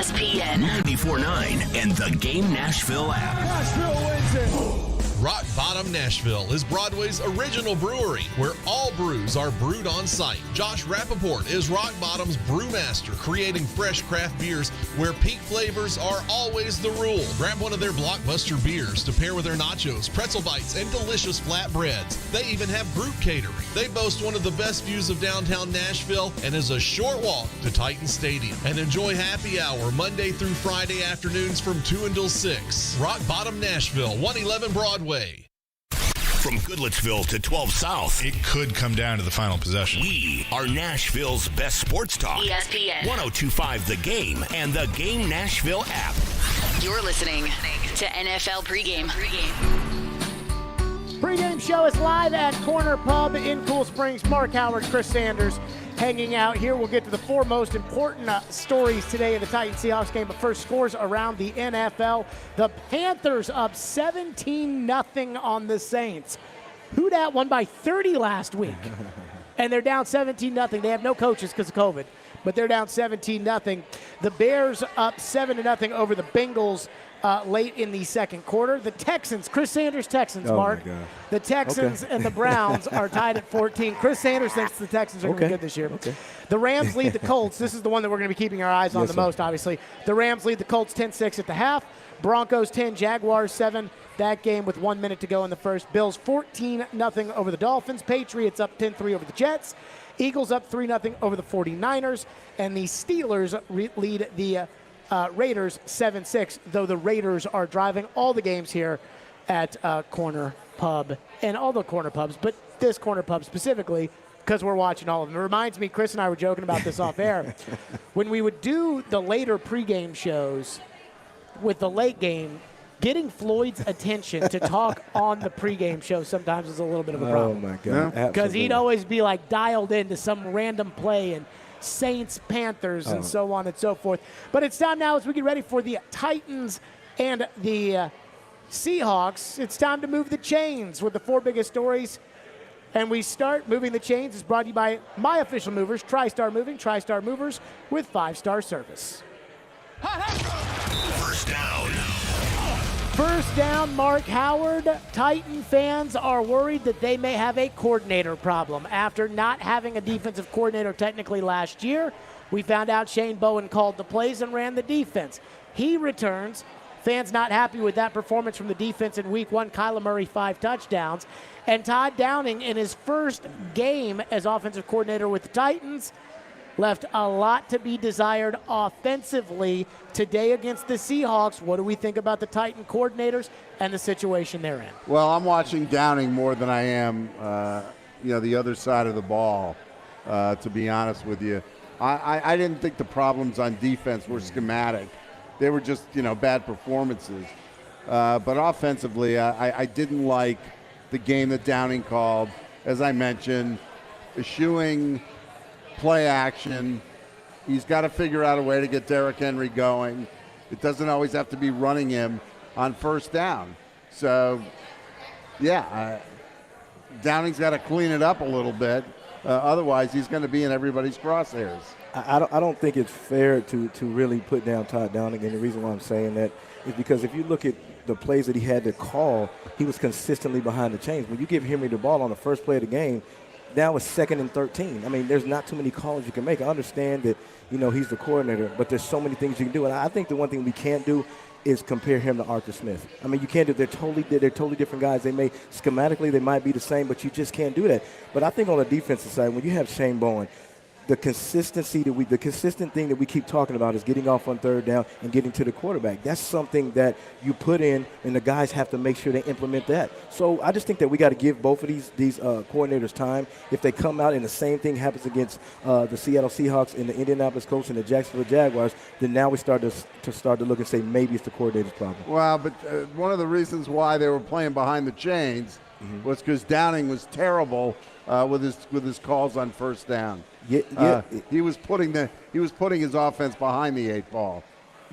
ESPN 94.9 and the Game Nashville app. Nashville wins it. Rock Bottom Nashville is Broadway's original brewery, where all brews are brewed on site. Josh Rappaport is Rock Bottom's brewmaster, creating fresh craft beers where peak flavors are always the rule. Grab one of their blockbuster beers to pair with their nachos, pretzel bites, and delicious flatbreads. They even have group catering. They boast one of the best views of downtown Nashville and is a short walk to Titan Stadium. And enjoy happy hour Monday through Friday afternoons from 2 until 6. Rock Bottom Nashville, 111 Broadway. From Goodlettsville to 12 South, it could come down to the final possession. We are Nashville's best sports talk. ESPN 102.5 The Game and the Game Nashville app. You're listening to NFL Pregame. Pregame show is live at Corner Pub in Cool Springs. Mark Howard, Chris Sanders hanging out here. We'll get to the four most important stories today in the Titans-Seahawks game, but first, scores around the NFL. The Panthers up 17-0 on the Saints. Who dat won by 30 last week, and they're down 17-0. They have no coaches because of COVID, but they're down 17-0. The Bears up 7-0 over the Bengals late in the second quarter. The Texans, Chris Sanders Texans, Mark. The Texans and the Browns are tied at 14. Chris Sanders thinks the Texans are going to be good this year. The Rams lead the Colts. This is the one that we're going to be keeping our eyes on most, obviously. The Rams lead the Colts 10-6 at the half. Broncos 10, Jaguars 7. That game with 1 minute to go in the first. Bills 14-0 over the Dolphins. Patriots up 10-3 over the Jets. Eagles up 3-0 over the 49ers. And the Steelers lead the Raiders 7-6, though the Raiders are driving all the games here at Corner Pub and all the corner pubs, but this Corner Pub specifically because we're watching all of them. It reminds me, Chris and I were joking about this off air. When we would do the later pregame shows with the late game, getting Floyd's attention to talk on the pregame show sometimes is a little bit of a problem. Oh, my God. Because he'd always be like dialed into some random play and Saints, Panthers, and so on and so forth. But it's time now as we get ready for the Titans and the Seahawks. It's time to move the chains with the four biggest stories. And we start moving the chains. It's brought to you by My Official Movers, TriStar Moving, TriStar Movers with 5-star service. First down. First down, Mark Howard. Titan fans are worried that they may have a coordinator problem. After not having a defensive coordinator technically last year, we found out Shane Bowen called the plays and ran the defense. He returns. Fans not happy with that performance from the defense in week one. Kyler Murray, 5 touchdowns. And Todd Downing, in his first game as offensive coordinator with the Titans, left a lot to be desired offensively today against the Seahawks. What do we think about the Titan coordinators and the situation they're in? Well, I'm watching Downing more than I am, the other side of the ball, to be honest with you. I didn't think the problems on defense were schematic. They were just, bad performances. But offensively, I didn't like the game that Downing called. As I mentioned, eschewing play action. He's got to figure out a way to get Derrick Henry going. It doesn't always have to be running him on first down. So, Downing's got to clean it up a little bit. Otherwise, he's going to be in everybody's crosshairs. I don't think it's fair to really put down Todd Downing, and the reason why I'm saying that is because if you look at the plays that he had to call, he was consistently behind the chains. When you give Henry the ball on the first play of the game, now it's 2nd and 13. I mean, there's not too many calls you can make. I understand that, he's the coordinator, but there's so many things you can do. And I think the one thing we can't do is compare him to Arthur Smith. I mean, you can't do it. They're totally different guys. They may, schematically, they might be the same, but you just can't do that. But I think on the defensive side, when you have Shane Bowen, the consistent thing that we keep talking about is getting off on third down and getting to the quarterback. That's something that you put in, and the guys have to make sure they implement that. So I just think that we got to give both of these coordinators time. If they come out and the same thing happens against the Seattle Seahawks and the Indianapolis Colts and the Jacksonville Jaguars, then now we start to look and say maybe it's the coordinator's problem. Well, but one of the reasons why they were playing behind the chains was because Downing was terrible with his calls on first down. He was putting his offense behind the 8 ball.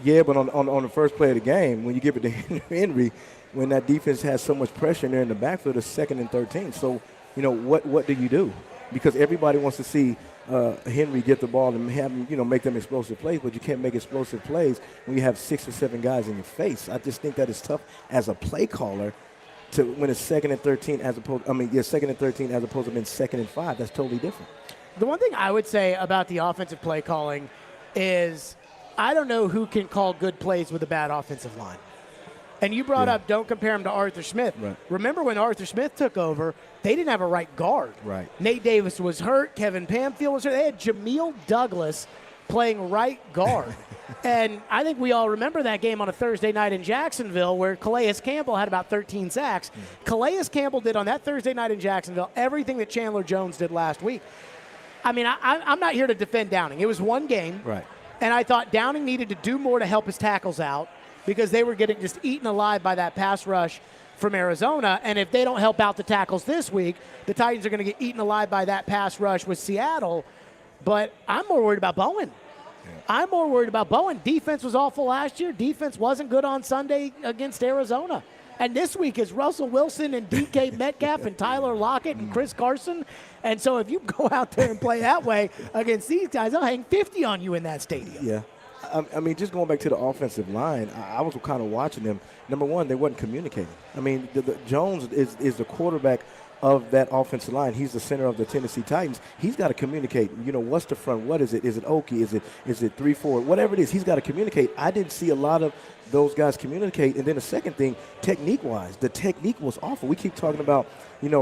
Yeah, but on the first play of the game, when you give it to Henry, when that defense has so much pressure in there in the backfield, it's 2nd and 13. So, what do you do? Because everybody wants to see Henry get the ball and have him, make them explosive plays, but you can't make explosive plays when you have 6 or 7 guys in your face. I just think that is tough as a play caller to when it's 2nd and 13 as opposed. 2nd and 13 as opposed to being 2nd and 5. That's totally different. The one thing I would say about the offensive play calling is I don't know who can call good plays with a bad offensive line. And you brought up don't compare him to Arthur Smith. Right. Remember when Arthur Smith took over, they didn't have a right guard. Right. Nate Davis was hurt. Kevin Pamfield was hurt. They had Jameel Douglas playing right guard. And I think we all remember that game on a Thursday night in Jacksonville where Calais Campbell had about 13 sacks. Calais Campbell did on that Thursday night in Jacksonville everything that Chandler Jones did last week. I'm not here to defend Downing. It was one game. Right. And I thought Downing needed to do more to help his tackles out, because they were getting just eaten alive by that pass rush from Arizona. And if they don't help out the tackles this week, the Titans are going to get eaten alive by that pass rush with Seattle. But I'm more worried about Bowen. I'm more worried about Bowen. Defense was awful last year. Defense wasn't good on Sunday against Arizona. And this week is Russell Wilson and DK Metcalf and Tyler Lockett and Chris Carson. And so if you go out there and play that way against these guys, they'll hang 50 on you in that stadium. Yeah. Just going back to the offensive line, I was kind of watching them. Number one, they wasn't communicating. Jones is the quarterback of that offensive line. He's the center of the Tennessee Titans. He's got to communicate. What's the front? What is it? Is it Okie? Is it 3-4? Whatever it is, he's got to communicate. I didn't see a lot of those guys communicate. And then the second thing, technique-wise, the technique was awful. We keep talking about,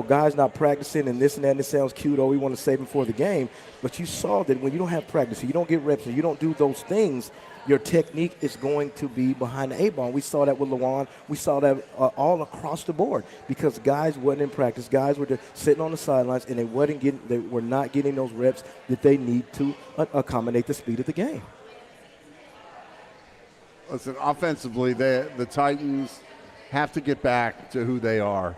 guys not practicing and this and that, and it sounds cute, we want to save them for the game. But you saw that when you don't have practice, you don't get reps, and you don't do those things, your technique is going to be behind the 8-ball. We saw that with Lawan. We saw that all across the board because guys wasn't in practice. Guys were just sitting on the sidelines, and they were not getting those reps that they need to accommodate the speed of the game. Listen, offensively, the Titans have to get back to who they are.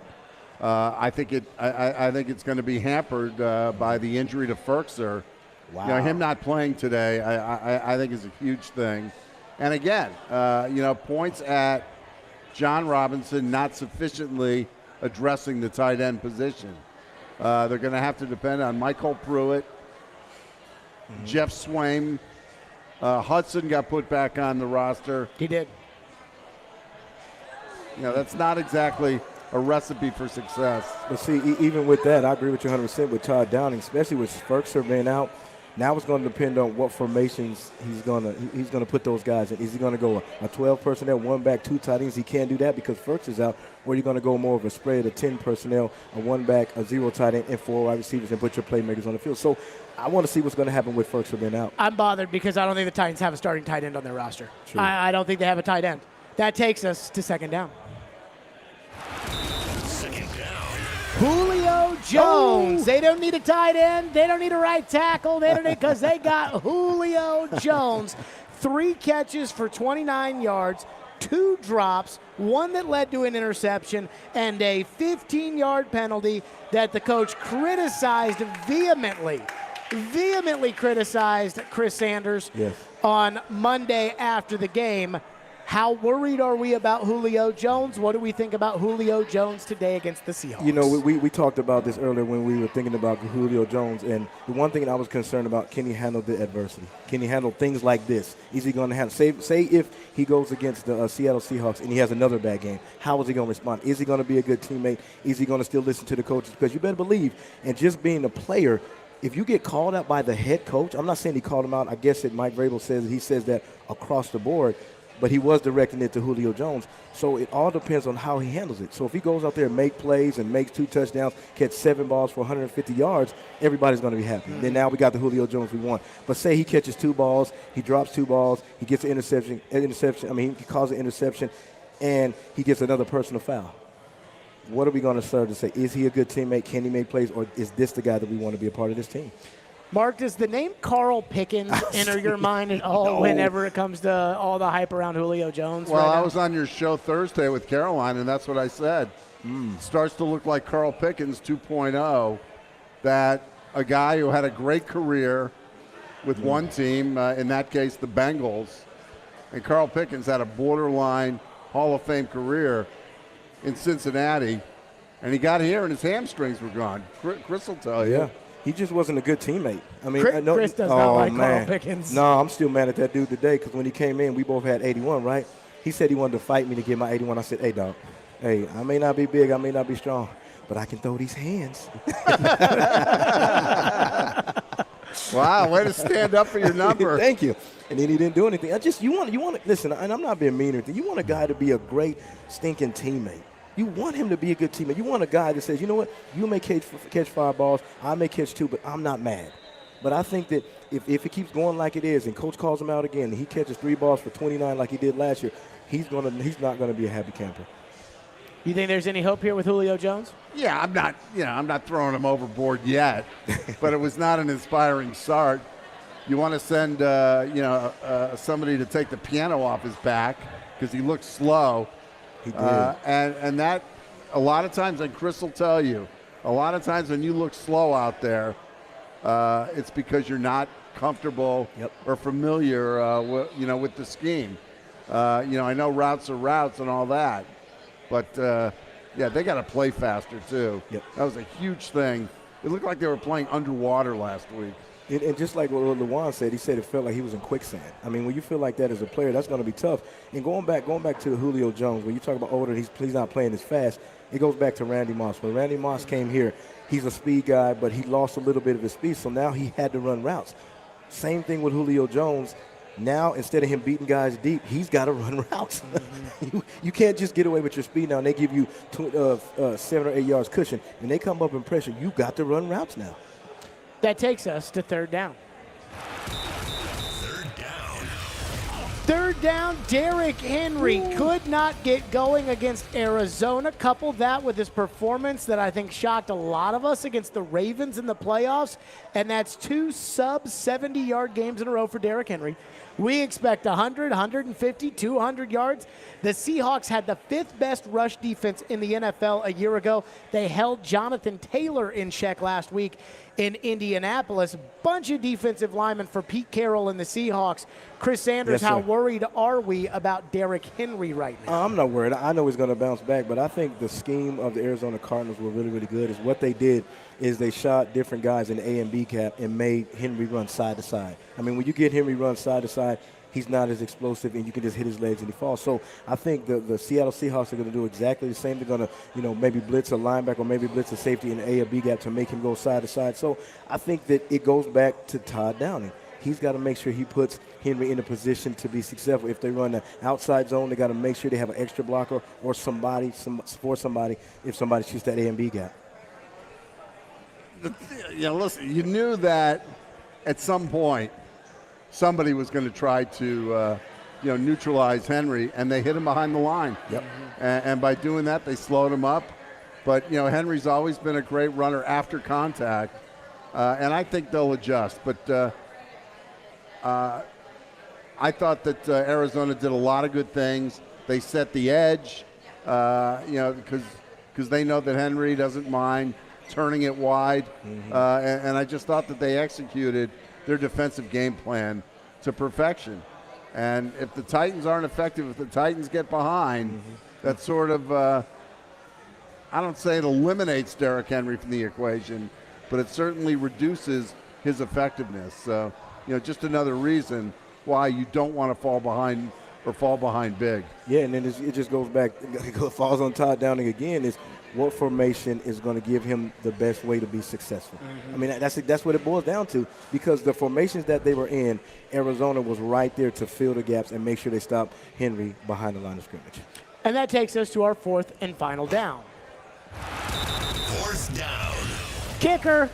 I think it's going to be hampered by the injury to Ferkser. Wow. Him not playing today, I think is a huge thing. And again, points at John Robinson not sufficiently addressing the tight end position. They're going to have to depend on Michael Pruitt, Jeff Swaim. Hudson got put back on the roster. He did. That's not exactly a recipe for success. But see, even with that, I agree with you 100% with Todd Downing, especially with Ferkser being out. Now it's going to depend on what formations he's going to put those guys in. Is he going to go a 12 personnel, 1 back, 2 tight ends? He can't do that because Ferkser's out. Or are you going to go more of a spread of 10 personnel, a 1 back, a 0 tight end, and 4 wide receivers and put your playmakers on the field? So I want to see what's going to happen with Ferkser being out. I'm bothered because I don't think the Titans have a starting tight end on their roster. I don't think they have a tight end. That takes us to second down. Julio Jones. They don't need a tight end. They don't need a right tackle. They don't need because they got Julio Jones. 3 catches for 29 yards, 2 drops, 1 that led to an interception, and a 15-yard penalty that the coach criticized vehemently criticized Chris Sanders on Monday after the game. How worried are we about Julio Jones? What do we think about Julio Jones today against the Seahawks? We talked about this earlier when we were thinking about Julio Jones, and the one thing that I was concerned about, can he handle the adversity? Can he handle things like this? Is he going to handle, say if he goes against the Seattle Seahawks and he has another bad game, how is he going to respond? Is he going to be a good teammate? Is he going to still listen to the coaches? Because you better believe, and just being a player, if you get called out by the head coach, I'm not saying he called him out. I guess that Mike Vrabel says that across the board, but he was directing it to Julio Jones. So it all depends on how he handles it. So if he goes out there and make plays and makes 2 touchdowns, catch 7 balls for 150 yards, everybody's going to be happy. Then now we got the Julio Jones we want. But say he catches 2 balls, he drops 2 balls, he gets an interception. He calls an interception, and he gets another personal foul. What are we going to start to say? Is he a good teammate? Can he make plays? Or is this the guy that we want to be a part of this team? Mark, does the name Carl Pickens enter your mind at all whenever it comes to all the hype around Julio Jones? Well, I was on your show Thursday with Caroline, and that's what I said. Starts to look like Carl Pickens 2.0, that a guy who had a great career with one team, in that case the Bengals, and Carl Pickens had a borderline Hall of Fame career in Cincinnati, and he got here and his hamstrings were gone. Chris will tell you. Yeah. He just wasn't a good teammate. I mean, Chris does not like Carl Pickens. No, I'm still mad at that dude today because when he came in, we both had 81, right? He said he wanted to fight me to get my 81. I said, hey, dog, hey, I may not be big, I may not be strong, but I can throw these hands. Wow, way to stand up for your number. Thank you. And then he didn't do anything. You want to listen, and I'm not being mean or anything. You want a guy to be a great stinking teammate. You want him to be a good teammate. You want a guy that says, you know what, you may catch 5 balls, I may catch 2, but I'm not mad. But I think that if it keeps going like it is and coach calls him out again and he catches 3 balls for 29 like he did last year, he's not going to be a happy camper. You think there's any hope here with Julio Jones? Yeah, I'm not throwing him overboard yet, but it was not an inspiring start. You want to send somebody to take the piano off his back because he looked slow. He did. And that, a lot of times, and Chris will tell you, a lot of times when you look slow out there, it's because you're not comfortable or familiar, with the scheme. I know routes are routes and all that, but they got to play faster too. Yep. That was a huge thing. It looked like they were playing underwater last week. And just like what Lewan said, he said it felt like he was in quicksand. I mean, when you feel like that as a player, that's going to be tough. And going back to Julio Jones, when you talk about older, he's not playing as fast. It goes back to Randy Moss. When Randy Moss came here, he's a speed guy, but he lost a little bit of his speed, so now he had to run routes. Same thing with Julio Jones. Now, instead of him beating guys deep, he's got to run routes. You can't just get away with your speed now, and they give you 7 or 8 yards cushion, and they come up in pressure. You got to run routes now. That takes us to third down. Third down, Derrick Henry could not get going against Arizona. Couple that with his performance that I think shocked a lot of us against the Ravens in the playoffs, and that's 2 sub-70-yard games in a row for Derrick Henry. We expect 100, 150, 200 yards. The Seahawks had the 5th best rush defense in the NFL a year ago. They held Jonathan Taylor in check last week in Indianapolis. Bunch of defensive linemen for Pete Carroll and the Seahawks. Chris Sanders, how worried are we about Derrick Henry right now? I'm not worried. I know he's going to bounce back, but I think the scheme of the Arizona Cardinals were really, really good. Is what they did is they shot different guys in the A and B gap and made Henry run side to side. I mean, when you get Henry run side to side, he's not as explosive, and you can just hit his legs and he falls. So I think the Seattle Seahawks are going to do exactly the same. They're going to, maybe blitz a linebacker or maybe blitz a safety in the A or B gap to make him go side to side. So I think that it goes back to Todd Downing. He's got to make sure he puts Henry in a position to be successful. If they run the outside zone, they got to make sure they have an extra blocker or somebody if somebody shoots that A and B gap. Listen, you knew that at some point somebody was going to try to, neutralize Henry, and they hit him behind the line. Yep. And by doing that, they slowed him up. But, Henry's always been a great runner after contact, and I think they'll adjust. But I thought that Arizona did a lot of good things. They set the edge, because they know that Henry doesn't mind turning it wide. And I just thought that they executed their defensive game plan to perfection. And if the Titans aren't effective, if the Titans get behind, that sort of, I don't say it eliminates Derrick Henry from the equation, but it certainly reduces his effectiveness. So, just another reason why you don't want to fall behind or fall behind big. Yeah, and then it just goes back, it falls on Todd Downing again, is what formation is going to give him the best way to be successful. I mean, that's what it boils down to, because the formations that they were in, Arizona was right there to fill the gaps and make sure they stop Henry behind the line of scrimmage. And that takes us to our 4th and final down. 4th down. Kicker.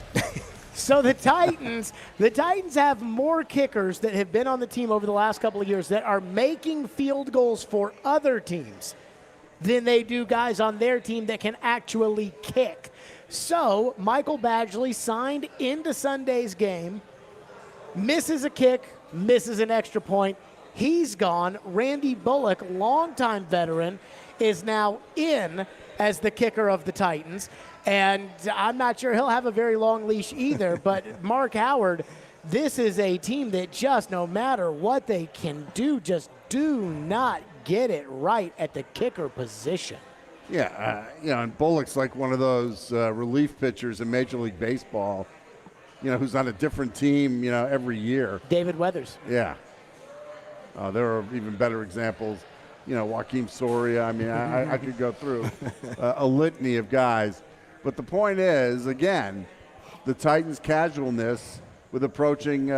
So the Titans have more kickers that have been on the team over the last couple of years that are making field goals for other teams than they do guys on their team that can actually kick. So Michael Badgley signed into Sunday's game, misses a kick, misses an extra point. He's gone. Randy Bullock, longtime veteran, is now in as the kicker of the Titans. And I'm not sure he'll have a very long leash either. But Mark Howard, this is a team that just, no matter what they can do, just do not get it right at the kicker position. Yeah, and Bullock's like one of those relief pitchers in Major League Baseball who's on a different team, every year. David Weathers. Yeah. There are even better examples. Joaquin Soria. I mean, I could go through a litany of guys. But the point is, again, the Titans' casualness with approaching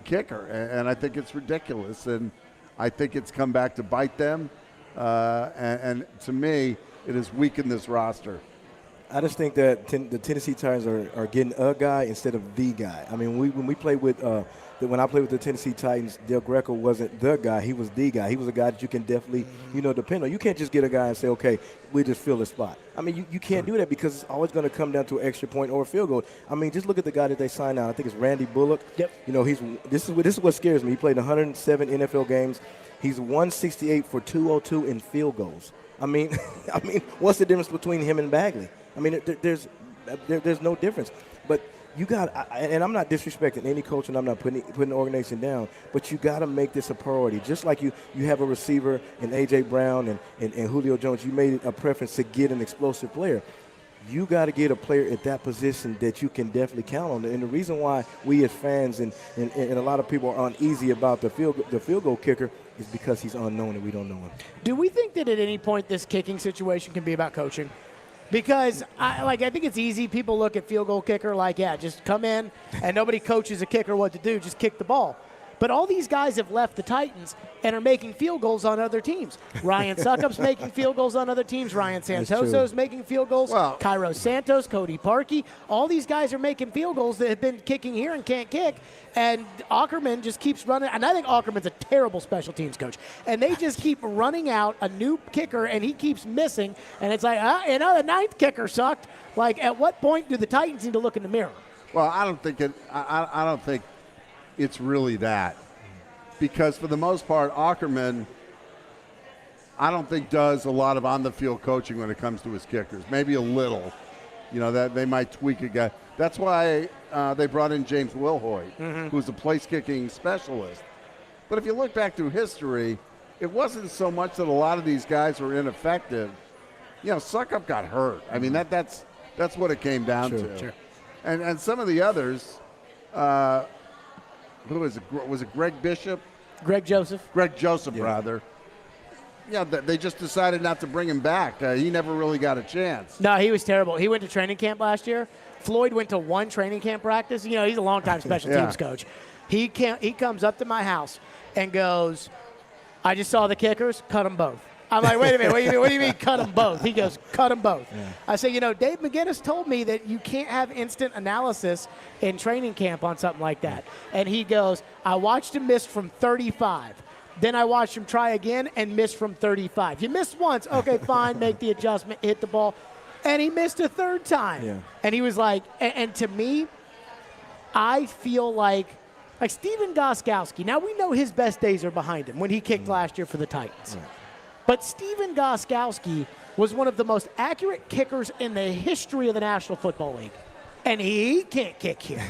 kicker. And I think it's ridiculous. And I think it's come back to bite them. And to me, it has weakened this roster. I just think that the Tennessee Titans are getting a guy instead of the guy. I mean, when we played with when I played with the Tennessee Titans, Del Greco wasn't the guy. He was the guy. He was a guy that you can definitely, depend on. You can't just get a guy and say, okay, we just fill the spot. I mean, you can't do that because it's always going to come down to an extra point or a field goal. I mean, just look at the guy that they signed now. I think it's Randy Bullock. Yep. This is what scares me. He played 107 NFL games. He's 168 for 202 in field goals. I mean, what's the difference between him and Bagley? I mean, there's no difference. But you got, and I'm not disrespecting any coach, and I'm not putting the organization down, but you got to make this a priority. Just like you have a receiver in A.J. Brown and Julio Jones, you made it a preference to get an explosive player. You got to get a player at that position that you can definitely count on. And the reason why we as fans and a lot of people are uneasy about the field goal kicker is because he's unknown and we don't know him. Do we think that at any point this kicking situation can be about coaching? Because I think it's easy. People look at field goal kicker like, yeah, just come in and nobody coaches a kicker what to do. Just kick the ball. But all these guys have left the Titans and are making field goals on other teams. Ryan Succop's making field goals on other teams. Ryan Santoso's making field goals. Well, Cairo Santos, Cody Parkey. All these guys are making field goals that have been kicking here and can't kick. And Ackerman just keeps running. And I think Ackerman's a terrible special teams coach. And they just keep running out a new kicker, and he keeps missing. And it's like, the ninth kicker sucked. Like, at what point do the Titans need to look in the mirror? Well, I don't think it's really that. Because for the most part, Ackerman, I don't think does a lot of on-the-field coaching when it comes to his kickers. Maybe a little. That they might tweak a guy. That's why they brought in James Wilhoit, who's a place-kicking specialist. But if you look back through history, it wasn't so much that a lot of these guys were ineffective. Succop got hurt. I mean, that's what it came down to. Sure. And some of the others, who was it? Was it Greg Bishop? Greg Joseph. Greg Joseph, rather. Yeah, they just decided not to bring him back. He never really got a chance. No, he was terrible. He went to training camp last year. Floyd went to one training camp practice. He's a longtime special teams coach. He comes up to my house and goes, I just saw the kickers, cut them both. I'm like, wait a minute, what do you mean cut them both? He goes, cut them both. Yeah. I say, Dave McGinnis told me that you can't have instant analysis in training camp on something like that. And he goes, I watched him miss from 35. Then I watched him try again and miss from 35. You missed once, okay, fine, make the adjustment, hit the ball. And he missed a third time. Yeah. And he was like, and to me, I feel like Steven Gostkowski, now we know his best days are behind him when he kicked last year for the Titans. Right. But Steven Gostkowski was one of the most accurate kickers in the history of the National Football League. And he can't kick here.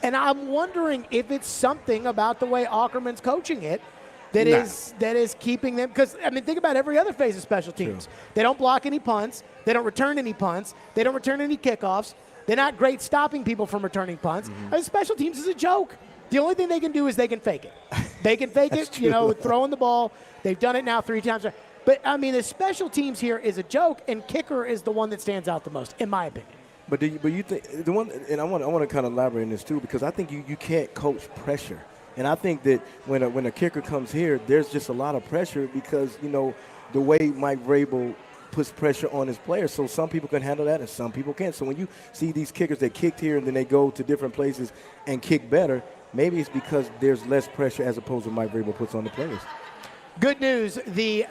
And I'm wondering if it's something about the way Ackerman's coaching it that is keeping them. Because, think about every other phase of special teams. True. They don't block any punts. They don't return any punts. They don't return any kickoffs. They're not great stopping people from returning punts. Special teams is a joke. The only thing they can do is they can fake it. They can fake it, throwing the ball. They've done it now 3 times. But, the special teams here is a joke, and kicker is the one that stands out the most, in my opinion. But you think the one, and I want to kind of elaborate on this too, because I think you can't coach pressure, and I think that when a kicker comes here, there's just a lot of pressure because the way Mike Vrabel puts pressure on his players. So some people can handle that, and some people can't. So when you see these kickers that kicked here and then they go to different places and kick better, maybe it's because there's less pressure as opposed to Mike Vrabel puts on the players. Good news, the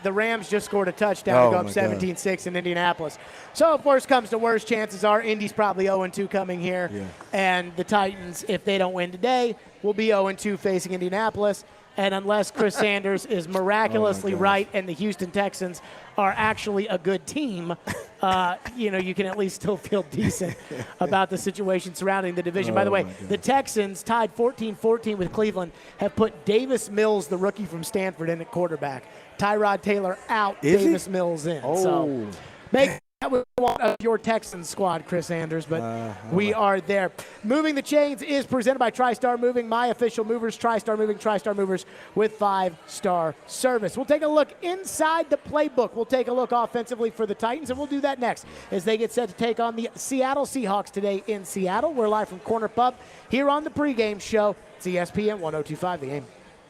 Rams just scored a touchdown to go up 17-6 in Indianapolis. So if worst comes to worst, chances are Indy's probably 0-2 coming here. Yeah. And the Titans, if they don't win today, will be 0-2 facing Indianapolis. And unless Chris Sanders is miraculously right and the Houston Texans are actually a good team, you can at least still feel decent about the situation surrounding the division. By the way, the Texans, tied 14-14 with Cleveland, have put Davis Mills, the rookie from Stanford, in at quarterback. Tyrod Taylor out, Davis Mills in. Oh. So That was one of your Texans squad, Chris Anders, but we are there. Moving the Chains is presented by TriStar Moving, my official movers. TriStar Movers with 5-star service. We'll take a look inside the playbook. We'll take a look offensively for the Titans, and we'll do that next as they get set to take on the Seattle Seahawks today in Seattle. We're live from Corner Pub here on the pregame show. It's ESPN 102.5 The Game.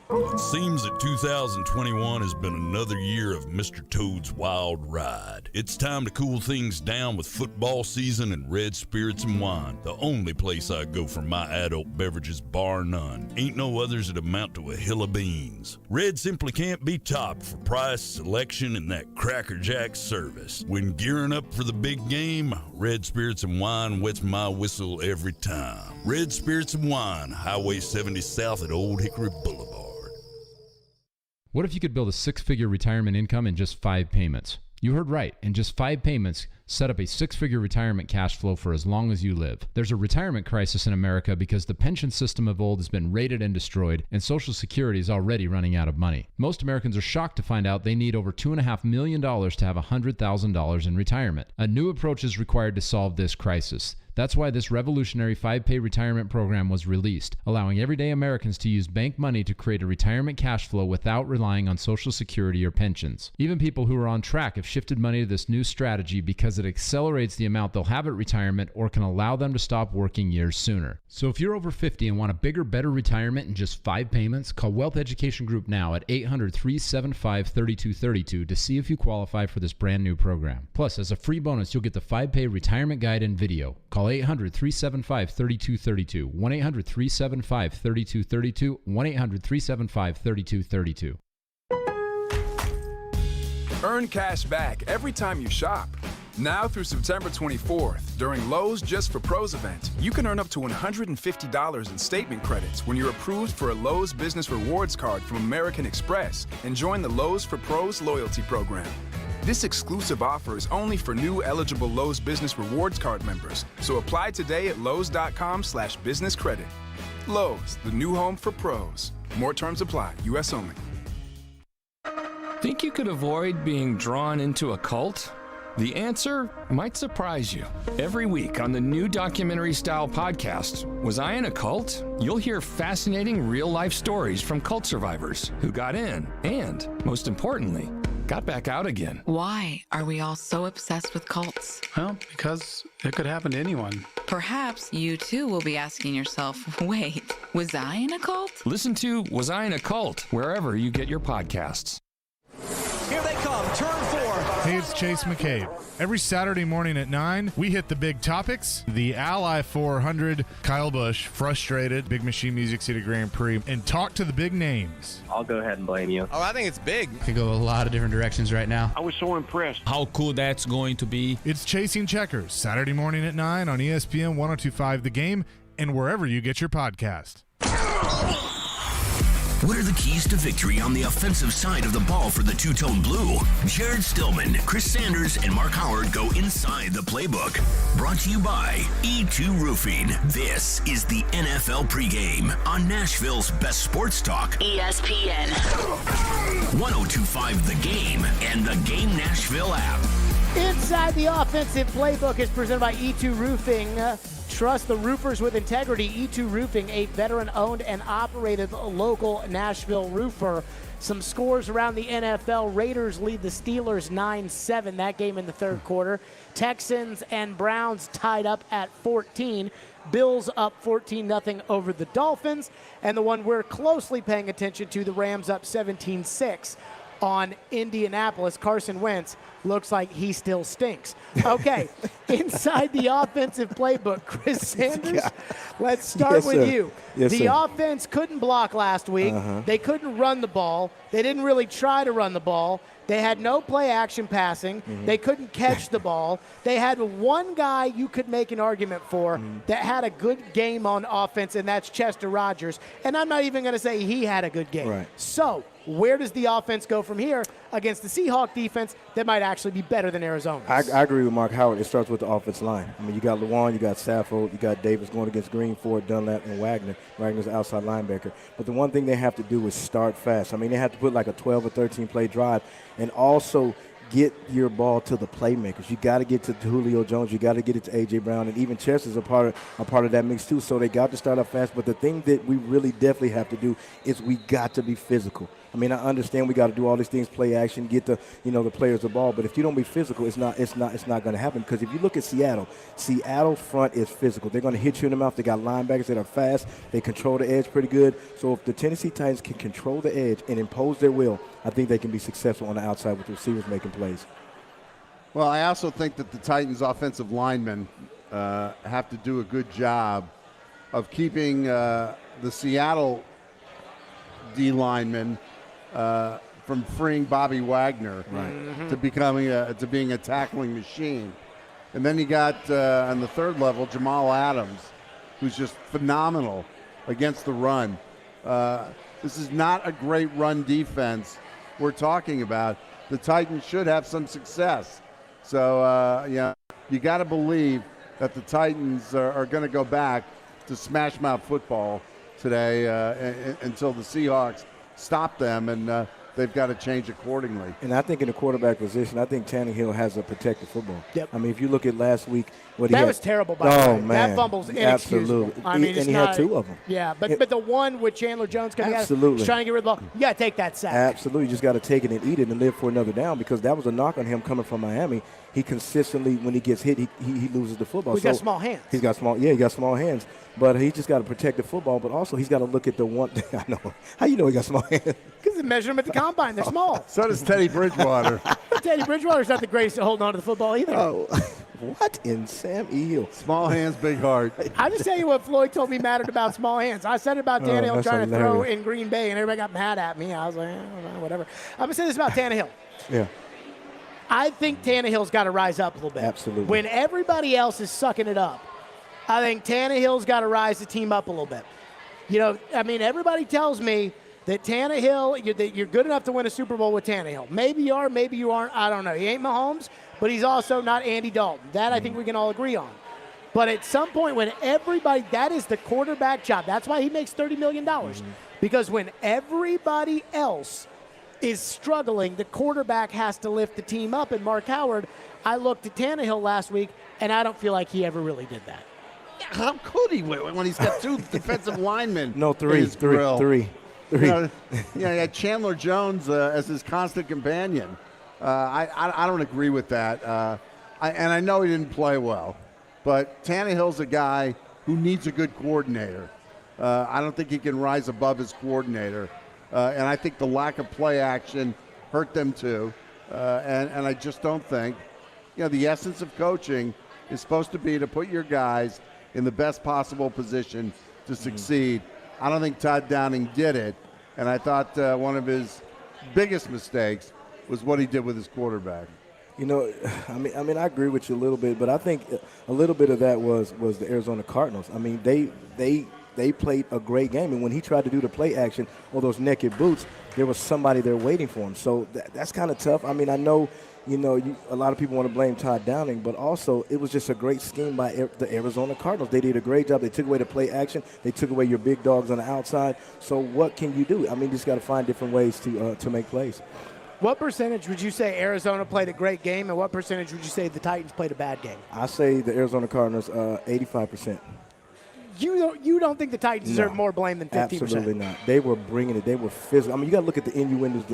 It seems that 2021 has been another year of Mr. Toad's wild ride. It's time to cool things down with football season and Red Spirits and Wine, the only place I go for my adult beverages, bar none. Ain't no others that amount to a hill of beans. Red simply can't be topped for price, selection, and that Cracker Jack service. When gearing up for the big game, Red Spirits and Wine wets my whistle every time. Red Spirits and Wine, Highway 70 South at Old Hickory Boulevard. What if you could build a six-figure retirement income in just 5 payments? You heard right. In just 5 payments, set up a six-figure retirement cash flow for as long as you live. There's a retirement crisis in America because the pension system of old has been raided and destroyed, and Social Security is already running out of money. Most Americans are shocked to find out they need over $2.5 million to have $100,000 in retirement. A new approach is required to solve this crisis. That's why this revolutionary 5-pay retirement program was released, allowing everyday Americans to use bank money to create a retirement cash flow without relying on Social Security or pensions. Even people who are on track have shifted money to this new strategy because it accelerates the amount they'll have at retirement or can allow them to stop working years sooner. So if you're over 50 and want a bigger, better retirement in just 5 payments, call Wealth Education Group now at 800-375-3232 to see if you qualify for this brand new program. Plus, as a free bonus, you'll get the 5-pay retirement guide and video. Call 800-375-3232, 1-800-375-3232, 1-800-375-3232. Earn cash back every time you shop. Now through September 24th, during Lowe's Just for Pros event, you can earn up to $150 in statement credits when you're approved for a Lowe's Business Rewards card from American Express and join the Lowe's for Pros loyalty program. This exclusive offer is only for new eligible Lowe's Business Rewards card members, so apply today at lowes.com/businesscredit. Lowe's, the new home for pros. More terms apply, U.S. only. Think you could avoid being drawn into a cult? The answer might surprise you. Every week on the new documentary-style podcast, Was I in a Cult? You'll hear fascinating real-life stories from cult survivors who got in and, most importantly, got back out again. Why are we all so obsessed with cults? Well, because it could happen to anyone. Perhaps you too will be asking yourself, wait, was I in a cult? Listen to Was I in a Cult wherever you get your podcasts. Here they come, turn 4. Hey, it's Chase McCabe. Every Saturday morning at 9, we hit the big topics. The Ally 400, Kyle Busch, frustrated, Big Machine Music City Grand Prix, and talk to the big names. I'll go ahead and blame you. Oh, I think it's big. Could go a lot of different directions right now. I was so impressed. How cool that's going to be. It's Chasing Checkers, Saturday morning at 9 on ESPN 102.5 The Game, and wherever you get your podcast. What are the keys to victory on the offensive side of the ball for the two-tone blue? Jared Stillman, Chris Sanders, and Mark Howard go inside the playbook. Brought to you by E2 Roofing. This is the NFL pregame on Nashville's best sports talk. ESPN 102.5 The Game and the Game Nashville app. Inside the offensive playbook is presented by E2 Roofing. Trust the roofers with integrity. E2 Roofing, a veteran-owned and operated local Nashville roofer. Some scores around the NFL. Raiders lead the Steelers 9-7, that game in the third quarter. Texans and Browns tied up at 14. Bills up 14-0 over the Dolphins. And the one we're closely paying attention to, the Rams up 17-6 on Indianapolis. Carson Wentz looks like he still stinks. Okay, inside the offensive playbook, Chris Sanders, let's start with you. The offense couldn't block last week. They couldn't run the ball. They didn't really try to run the ball. They had no play-action passing. They couldn't catch the ball. They had one guy you could make an argument for that had a good game on offense, and that's Chester Rogers. And I'm not even going to say he had a good game. Right. So where does the offense go from here against the Seahawk defense that might actually be better than Arizona? I agree with Mark Howard. It starts with the offensive line. I mean, you got Lewan, you got Saffold, you got Davis going against Green, Ford, Dunlap, and Wagner. Wagner's the outside linebacker. But the one thing they have to do is start fast. I mean, they have to put like a 12 or 13 play drive and also get your ball to the playmakers. You got to get to Julio Jones. You got to get it to A.J. Brown, and even Chess is a part of that mix too. So they got to start off fast. But the thing that we really definitely have to do is we got to be physical. I mean, I understand we got to do all these things, play action, get the players the ball. But if you don't be physical, it's not going to happen. Because if you look at Seattle front is physical. They're going to hit you in the mouth. They got linebackers that are fast. They control the edge pretty good. So if the Tennessee Titans can control the edge and impose their will, I think they can be successful on the outside with the receivers making plays. Well, I also think that the Titans' offensive linemen have to do a good job of keeping the Seattle D linemen from freeing Bobby Wagner to being a tackling machine. And then you got on the third level Jamal Adams, who's just phenomenal against the run. This is not a great run defense we're talking about. The Titans should have some success. So, you got to believe that the Titans are going to go back to smash mouth football today until the Seahawks stop them, and they've got to change accordingly. And I think in the quarterback position, I think Tannehill has a protected football. Yep. I mean, if you look at last week, that was terrible, by the way. Man. That fumble's inexcusable. Absolutely. I mean, and he had two of them. Yeah, but the one with Chandler Jones coming out, trying to get rid of the ball, you got to take that sack. Absolutely. You just got to take it and eat it and live for another down, because that was a knock on him coming from Miami. He consistently, when he gets hit, he loses the football. He's got small hands. He got small hands. But he just got to protect the football, but also he's got to look at the one. I know. How you know he got small hands? Because they measure them at the combine. They're small. So does Teddy Bridgewater. Teddy Bridgewater's not the greatest at holding on to the football either. Oh, what in Sam E. Hill? Small hands, big heart. I'll just tell you what Floyd told me mattered about small hands. I said it about Tannehill trying to throw in Green Bay, and everybody got mad at me. I was like, whatever. I'm going to say this about Tannehill. Yeah. I think Tannehill's got to rise up a little bit. Absolutely. When everybody else is sucking it up, I think Tannehill's got to rise the team up a little bit. Everybody tells me that Tannehill, that you're good enough to win a Super Bowl with Tannehill. Maybe you are, maybe you aren't. I don't know. He ain't Mahomes, but he's also not Andy Dalton. That I think we can all agree on. But at some point when that is the quarterback job. That's why he makes $30 million. Because when everybody else is struggling, the quarterback has to lift the team up. And Mark Howard, I looked at Tannehill last week, and I don't feel like he ever really did that. How could he when he's got two defensive linemen? No, three. You had Chandler Jones as his constant companion. I don't agree with that. And I know he didn't play well, but Tannehill's a guy who needs a good coordinator. I don't think he can rise above his coordinator. And I think the lack of play action hurt them too. And I just don't think, the essence of coaching is supposed to be to put your guys in the best possible position to succeed. I don't think Todd Downing did it, and I thought one of his biggest mistakes was what he did with his quarterback. I agree with you a little bit, but I think a little bit of that was the Arizona Cardinals. I mean, they played a great game, and when he tried to do the play action or those naked boots, there was somebody there waiting for him. So that's kind of tough. I mean, I know, a lot of people want to blame Todd Downing, but also it was just a great scheme by the Arizona Cardinals. They did a great job. They took away the play action. They took away your big dogs on the outside. So what can you do? I mean, you just got to find different ways to make plays. What percentage would you say Arizona played a great game, and what percentage would you say the Titans played a bad game? I say the Arizona Cardinals, 85%. You don't think the Titans deserve more blame than 50%? Absolutely not. They were bringing it. They were physical. I mean, you got to look at the innuendos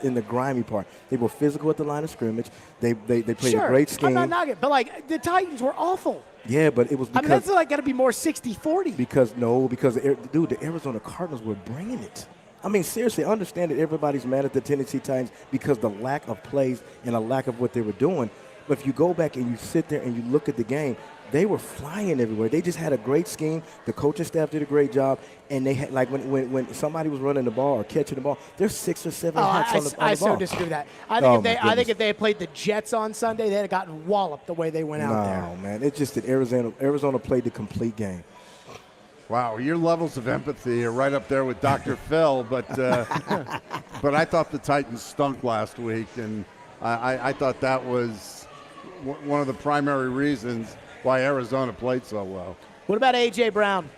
in the grimy part. They were physical at the line of scrimmage. They played a great scheme. I'm not knocking, but the Titans were awful. Yeah, but it was because that's got to be more 60-40. Because the Arizona Cardinals were bringing it. I mean, seriously, I understand that everybody's mad at the Tennessee Titans because the lack of plays and a lack of what they were doing. But if you go back and you sit there and you look at the game, they were flying everywhere. They just had a great scheme. The coaching staff did a great job. And they had, when somebody was running the ball or catching the ball, there's 6 or 7 hats on the ball. I so disagree with that. I think if they had played the Jets on Sunday, they'd have gotten walloped the way they went out there. No, man. It's just that Arizona played the complete game. Wow, your levels of empathy are right up there with Dr. Phil, but I thought the Titans stunk last week, and I thought that was one of the primary reasons why Arizona played so well. What about A.J. Brown?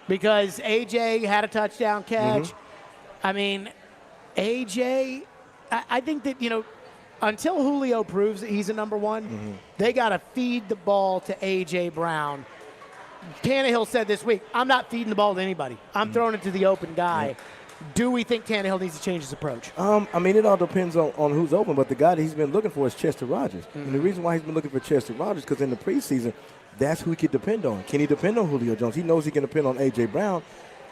Because A.J. had a touchdown catch. Mm-hmm. I mean, A.J., I think that, until Julio proves that he's a number one, they got to feed the ball to A.J. Brown. Tannehill said this week, I'm not feeding the ball to anybody. I'm throwing it to the open guy. Do we think Tannehill needs to change his approach? I mean, it all depends on who's open, but the guy that he's been looking for is Chester Rogers. And the reason why he's been looking for Chester Rogers because in the preseason, that's who he could depend on. Can he depend on Julio Jones? He knows he can depend on A.J. Brown,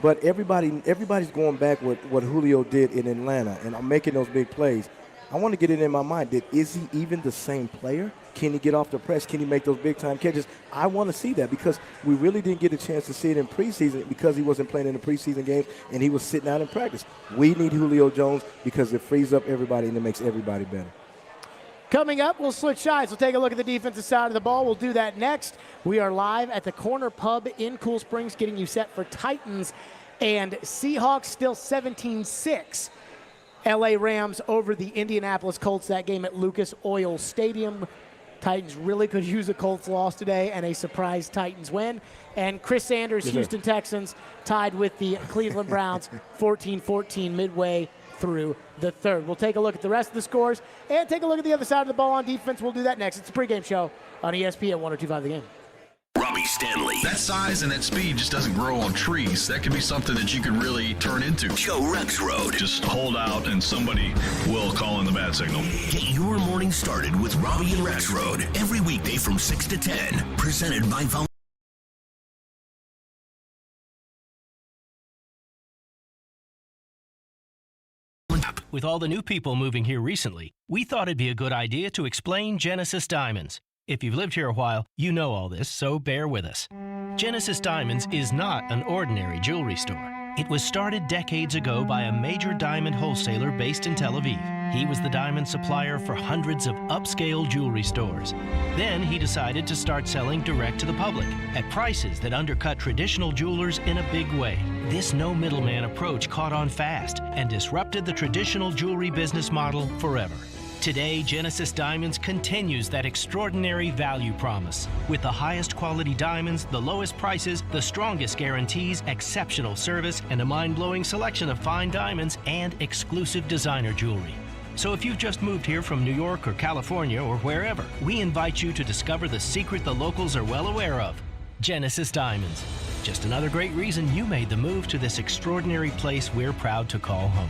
but everybody's going back with what Julio did in Atlanta, and I'm making those big plays. I want to get it in my mind that is he even the same player? Can he get off the press? Can he make those big-time catches? I want to see that because we really didn't get a chance to see it in preseason because he wasn't playing in the preseason games and he was sitting out in practice. We need Julio Jones because it frees up everybody and it makes everybody better. Coming up, we'll switch sides. We'll take a look at the defensive side of the ball. We'll do that next. We are live at the Corner Pub in Cool Springs getting you set for Titans and Seahawks, still 17-6. LA Rams over the Indianapolis Colts, that game at Lucas Oil Stadium. Titans really could use a Colts loss today and a surprise Titans win. And Chris Sanders, Houston Texans, tied with the Cleveland Browns 14-14 midway through the third. We'll take a look at the rest of the scores and take a look at the other side of the ball on defense. We'll do that next. It's the pregame show on ESPN 102.5 The Game. Robbie Stanley. That size and that speed just doesn't grow on trees. That could be something that you could really turn into. Joe Rexrode. Just hold out and somebody will call in the bad signal. Get your morning started with Robbie and Rexrode every weekday from 6 to 10. Presented by With all the new people moving here recently, we thought it'd be a good idea to explain Genesis Diamonds. If you've lived here a while, you know all this, so bear with us. Genesis Diamonds is not an ordinary jewelry store. It was started decades ago by a major diamond wholesaler based in Tel Aviv. He was the diamond supplier for hundreds of upscale jewelry stores. Then he decided to start selling direct to the public at prices that undercut traditional jewelers in a big way. This no middleman approach caught on fast and disrupted the traditional jewelry business model forever. Today, Genesis Diamonds continues that extraordinary value promise. With the highest quality diamonds, the lowest prices, the strongest guarantees, exceptional service, and a mind-blowing selection of fine diamonds and exclusive designer jewelry. So if you've just moved here from New York or California or wherever, we invite you to discover the secret the locals are well aware of. Genesis Diamonds. Just another great reason you made the move to this extraordinary place we're proud to call home.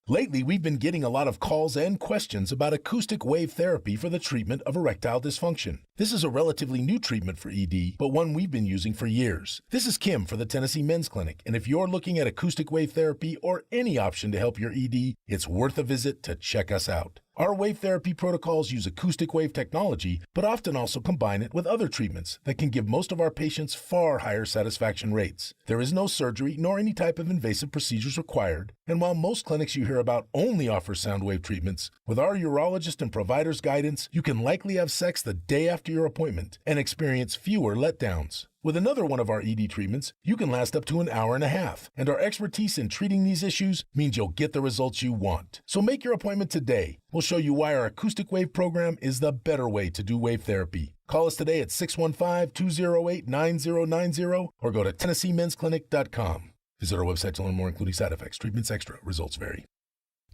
Lately, we've been getting a lot of calls and questions about acoustic wave therapy for the treatment of erectile dysfunction. This is a relatively new treatment for ED, but one we've been using for years. This is Kim for the Tennessee Men's Clinic, and if you're looking at acoustic wave therapy or any option to help your ED, it's worth a visit to check us out. Our wave therapy protocols use acoustic wave technology, but often also combine it with other treatments that can give most of our patients far higher satisfaction rates. There is no surgery nor any type of invasive procedures required, and while most clinics you hear about only offer sound wave treatments, with our urologist and provider's guidance, you can likely have sex the day after your appointment and experience fewer letdowns. With another one of our ED treatments, you can last up to an hour and a half, and our expertise in treating these issues means you'll get the results you want. So make your appointment today. We'll show you why our acoustic wave program is the better way to do wave therapy. Call us today at 615-208-9090 or go to TennesseeMen'sClinic.com. Visit our website to learn more, including side effects, treatments extra, results vary.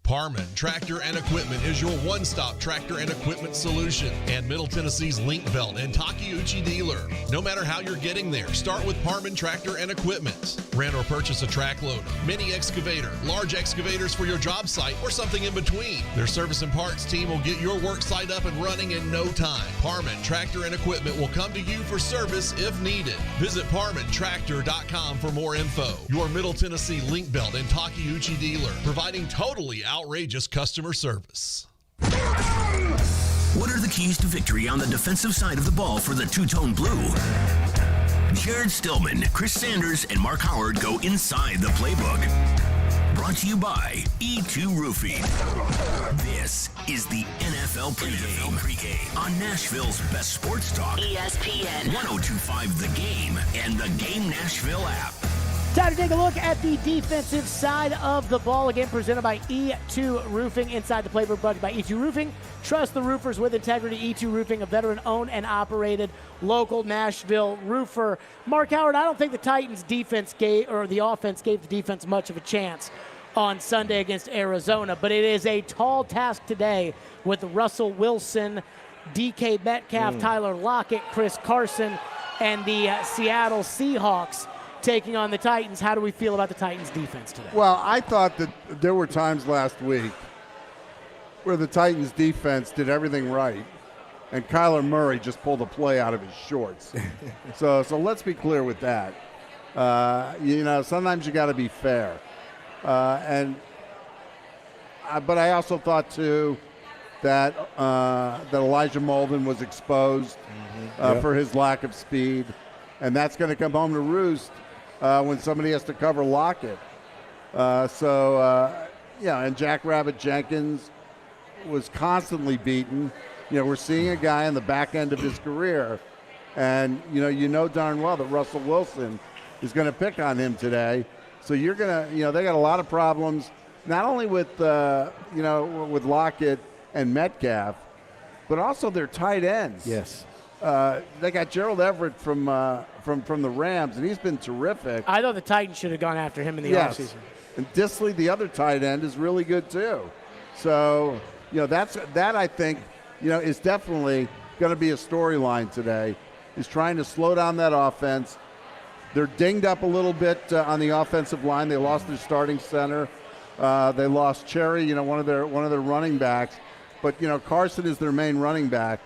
Parman Tractor and Equipment is your one-stop tractor and equipment solution and Middle Tennessee's Link Belt and Takeuchi dealer. No matter how you're getting there, start with Parman Tractor and Equipment. Rent or purchase a track loader, mini excavator, large excavators for your job site, or something in between. Their service and parts team will get your work site up and running in no time. Parman Tractor and Equipment will come to you for service if needed. Visit ParmanTractor.com for more info. Your Middle Tennessee Link Belt and Takeuchi dealer, providing totally outrageous customer service. What are the keys to victory on the defensive side of the ball for the two-tone blue? Jared Stillman, Chris Sanders, and Mark Howard go inside the playbook. Brought to you by E2 Roofing. This is the NFL pregame on Nashville's best sports talk. ESPN 102.5 The Game and the Game Nashville app. Time to take a look at the defensive side of the ball. Again, presented by E2 Roofing. Inside the playbook, brought to you by E2 Roofing. Trust the roofers with integrity. E2 Roofing, a veteran-owned and operated local Nashville roofer. Mark Howard, I don't think the Titans' defense the offense gave the defense much of a chance on Sunday against Arizona. But it is a tall task today with Russell Wilson, DK Metcalf, Tyler Lockett, Chris Carson, and the Seattle Seahawks taking on the Titans. How do we feel about the Titans defense today? Well, I thought that there were times last week where the Titans defense did everything right, and Kyler Murray just pulled a play out of his shorts. so let's be clear with that. Sometimes you got to be fair. But I also thought too that Elijah Molden was exposed for his lack of speed, and that's going to come home to roost when somebody has to cover Lockett. And Jackrabbit Jenkins was constantly beaten. We're seeing a guy on the back end of his career, and you know darn well that Russell Wilson is going to pick on him today. So you're going to, they got a lot of problems, not only with with Lockett and Metcalf, but also their tight ends. Yes. They got Gerald Everett from the Rams, and he's been terrific. I thought the Titans should have gone after him in the offseason. And Disley, the other tight end, is really good too. So that I think is definitely going to be a storyline today. Is trying to slow down that offense. They're dinged up a little bit on the offensive line. They lost their starting center. They lost Cherry, one of their running backs. But Carson is their main running back.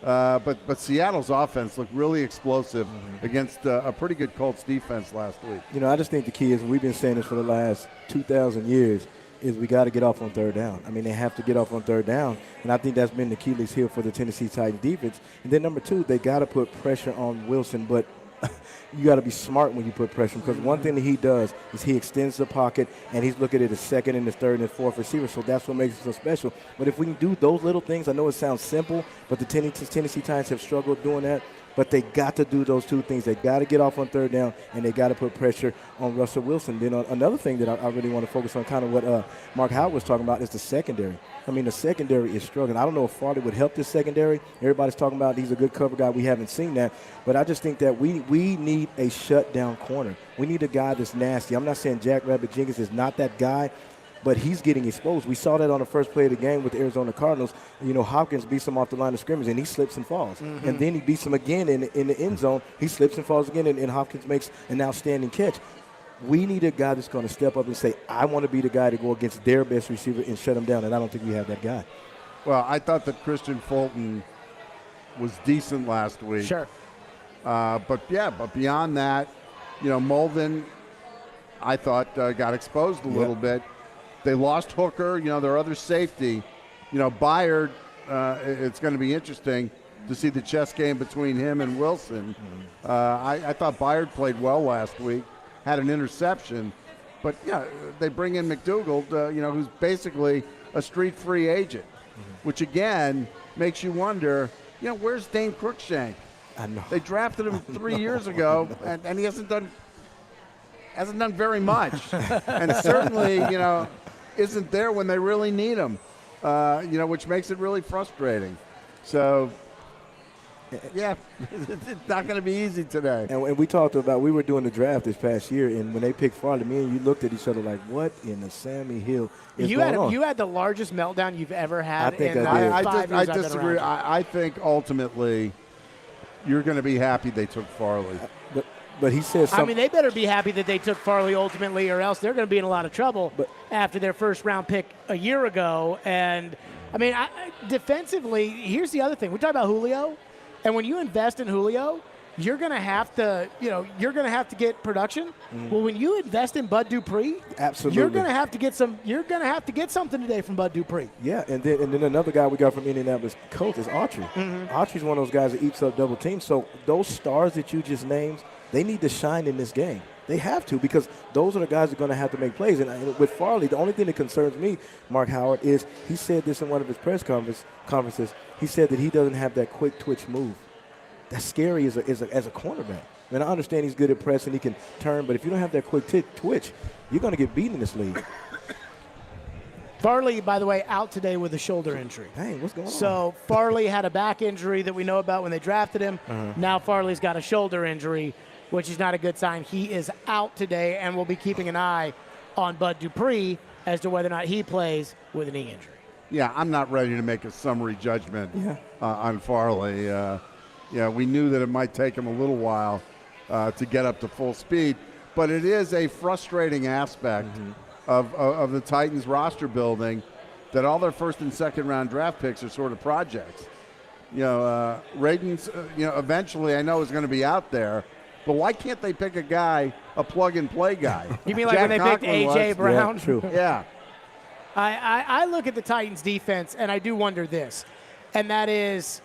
But Seattle's offense looked really explosive against a pretty good Colts defense last week. I just think the key is, and we've been saying this for the last 2,000 years, is we got to get off on third down. I mean, they have to get off on third down, and I think that's been the Achilles heel for the Tennessee Titans defense. And then number two, they got to put pressure on Wilson, but you got to be smart when you put pressure, because one thing that he does is he extends the pocket, and he's looking at his second and his third and his fourth receiver, so that's what makes it so special. But if we can do those little things, I know it sounds simple, but the Tennessee Titans have struggled doing that. But they got to do those two things. They got to get off on third down, and they got to put pressure on Russell Wilson. Then another thing that I really want to focus on, kind of what Mark Howard was talking about, is the secondary. I mean, the secondary is struggling. I don't know if Farley would help this secondary. Everybody's talking about he's a good cover guy. We haven't seen that. But I just think that we need a shutdown corner. We need a guy that's nasty. I'm not saying Jackrabbit Jenkins is not that guy, but he's getting exposed. We saw that on the first play of the game with the Arizona Cardinals. Hopkins beats him off the line of scrimmage, and he slips and falls. And then he beats him again in the end zone. He slips and falls again, and Hopkins makes an outstanding catch. We need a guy that's going to step up and say, I want to be the guy to go against their best receiver and shut him down, and I don't think we have that guy. Well, I thought that Christian Fulton was decent last week. Sure. But beyond that, Molden, I thought, got exposed a little bit. They lost Hooker, their other safety. Byard, it's going to be interesting to see the chess game between him and Wilson. I thought Byard played well last week, had an interception. But, they bring in McDougald, who's basically a street free agent, which, again, makes you wonder, where's Dane Cruikshank? I know. They drafted him 3 years ago, and he hasn't done very much. And certainly, isn't there when they really need him, which makes it really frustrating. So, it's not going to be easy today. And we talked about, we were doing the draft this past year, and when they picked Farley, me and you looked at each other like, what in the Sammy Hill is going on? You had the largest meltdown you've ever had. I think in I disagree. I think ultimately you're going to be happy they took Farley. But he says something. I mean, they better be happy that they took Farley ultimately, or else they're going to be in a lot of trouble after their first-round pick a year ago. And, I mean, defensively, here's the other thing. We talk about Julio, and when you invest in Julio, you're going to have to, get production. Well, when you invest in Bud Dupree, absolutely, you're going to have to get some. You're going to have to get something today from Bud Dupree. Yeah, and then another guy we got from Indianapolis Colts is Autry. Autry's one of those guys that eats up double teams. So those stars that you just named, they need to shine in this game. They have to, because those are the guys that are going to have to make plays. And with Farley, the only thing that concerns me, Mark Howard, is he said this in one of his press conferences. He said that he doesn't have that quick twitch move. That's scary as a cornerback. I mean, I understand he's good at pressing, he can turn, but if you don't have that quick twitch, you're going to get beaten in this league. Farley, by the way, out today with a shoulder injury. Hey, what's going on? So Farley had a back injury that we know about when they drafted him. Now Farley's got a shoulder injury, which is not a good sign. He is out today, and we'll be keeping an eye on Bud Dupree. as to whether or not he plays with a knee injury. Yeah, I'm not ready to make a summary judgment on Farley. We knew that it might take him a little while to get up to full speed, but it is a frustrating aspect of the Titans roster building that all their first and second round draft picks are sort of projects. Radin's, eventually I know is going to be out there, but why can't they pick a guy, a plug-and-play guy? You mean like when they picked A.J. Brown? Yeah, true. Yeah. I look at the Titans' defense, and I do wonder this, and that is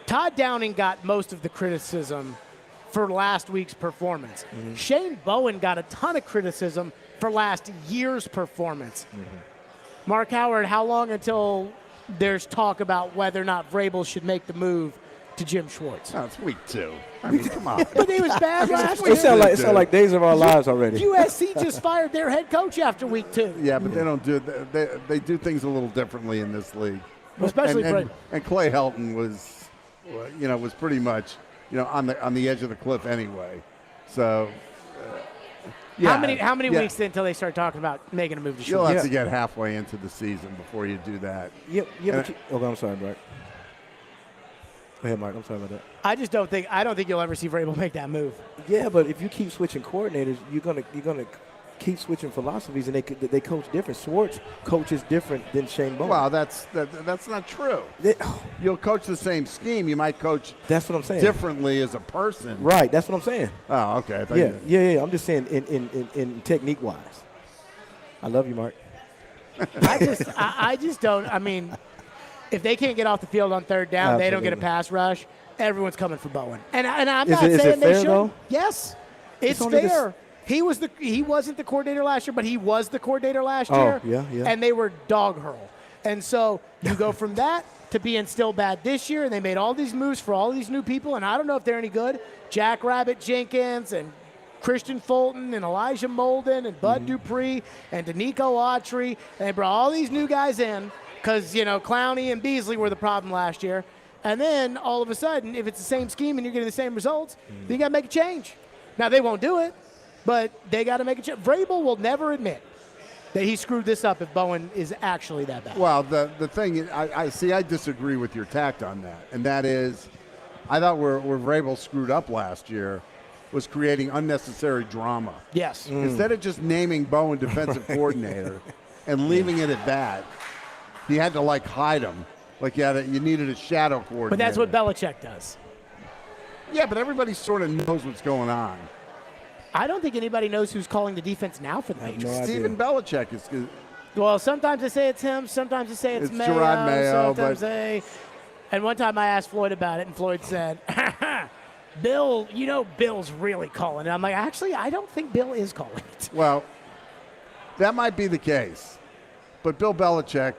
Todd Downing got most of the criticism for last week's performance. Shane Bowen got a ton of criticism for last year's performance. Mark Howard, how long until there's talk about whether or not Vrabel should make the move to Jim Schwartz? Oh, it's week 2. I mean, come on. But he was bad last year. It sounds like days of our lives already. USC just fired their head coach after week 2. Yeah, but they don't do they do things a little differently in this league. Especially and Clay Helton was pretty much on the edge of the cliff anyway. So how many weeks until they start talking about making a move to Schwartz? You'll have to get halfway into the season before you do that. I'm sorry, Mark. Go ahead, Mark. I'm sorry about that. I don't think you'll ever see Vrabel make that move. Yeah, but if you keep switching coordinators, you're gonna keep switching philosophies, and they coach different. Schwartz coaches different than Shane Bowen. Well, that's not true. You'll coach the same scheme. You might coach. That's what I'm saying. Differently as a person. Right. That's what I'm saying. Oh, okay. Yeah. I'm just saying in technique wise. I love you, Mark. I just don't. I mean, if they can't get off the field on third down, Absolutely. They don't get a pass rush. Everyone's coming for Bowen, and I'm not saying they should. Though? Yes, it's fair. He wasn't the coordinator last year, but he was the coordinator last year. Yeah. And they were dog hurl. And so you go from that to being still bad this year, and they made all these moves for all these new people, and I don't know if they're any good. Jack Rabbit Jenkins and Christian Fulton and Elijah Molden and Bud Dupree and Danico Autry, and they brought all these new guys in because, Clowney and Beasley were the problem last year. And then all of a sudden, if it's the same scheme and you're getting the same results, then you got to make a change. Now, they won't do it. But they got to make a change. Vrabel will never admit that he screwed this up if Bowen is actually that bad. Well, the thing is, I disagree with your tact on that. And that is, I thought where Vrabel screwed up last year was creating unnecessary drama. Yes. Instead of just naming Bowen defensive coordinator and leaving it at that, he had to, hide him. You needed a shadow coordinator. But that's what Belichick does. Yeah, but everybody sort of knows what's going on. I don't think anybody knows who's calling the defense now for the Patriots. Stephen Belichick is good. Well, sometimes they say it's him. Sometimes they say it's Mayo. Gerard Mayo. And one time I asked Floyd about it, and Floyd said, Bill, Bill's really calling it. I'm like, actually, I don't think Bill is calling it. Well, that might be the case. But Bill Belichick,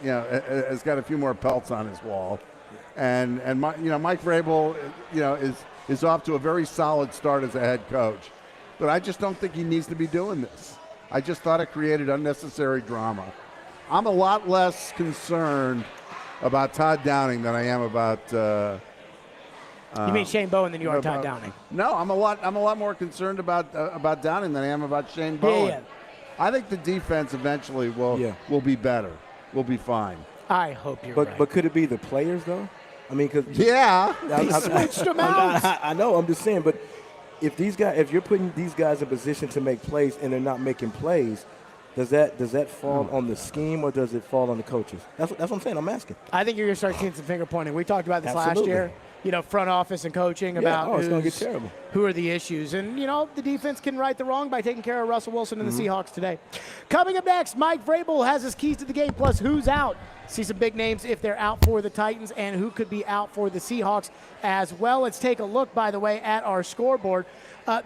has got a few more pelts on his wall. And Mike Vrabel, is off to a very solid start as a head coach. But I just don't think he needs to be doing this. I just thought it created unnecessary drama. I'm a lot less concerned about Todd Downing than I am about you mean Shane Bowen than you are Todd Downing? No, I'm a lot more concerned about Downing than I am about Shane Bowen. Yeah. I think the defense eventually will be better. We'll be fine. I hope you're right. But could it be the players though? I mean, because he switched them out. I know. I'm just saying, but if you're putting these guys in position to make plays and they're not making plays, does that fall on the scheme or does it fall on the coaches? That's what I'm saying. I'm asking. I think you're going to start seeing some finger pointing. We talked about this last year. Front office and coaching about it's going to get terrible. Who are the issues. And, the defense can right the wrong by taking care of Russell Wilson and the Seahawks today. Coming up next, Mike Vrabel has his keys to the game, plus who's out. See some big names if they're out for the Titans and who could be out for the Seahawks as well. Let's take a look, by the way, at our scoreboard.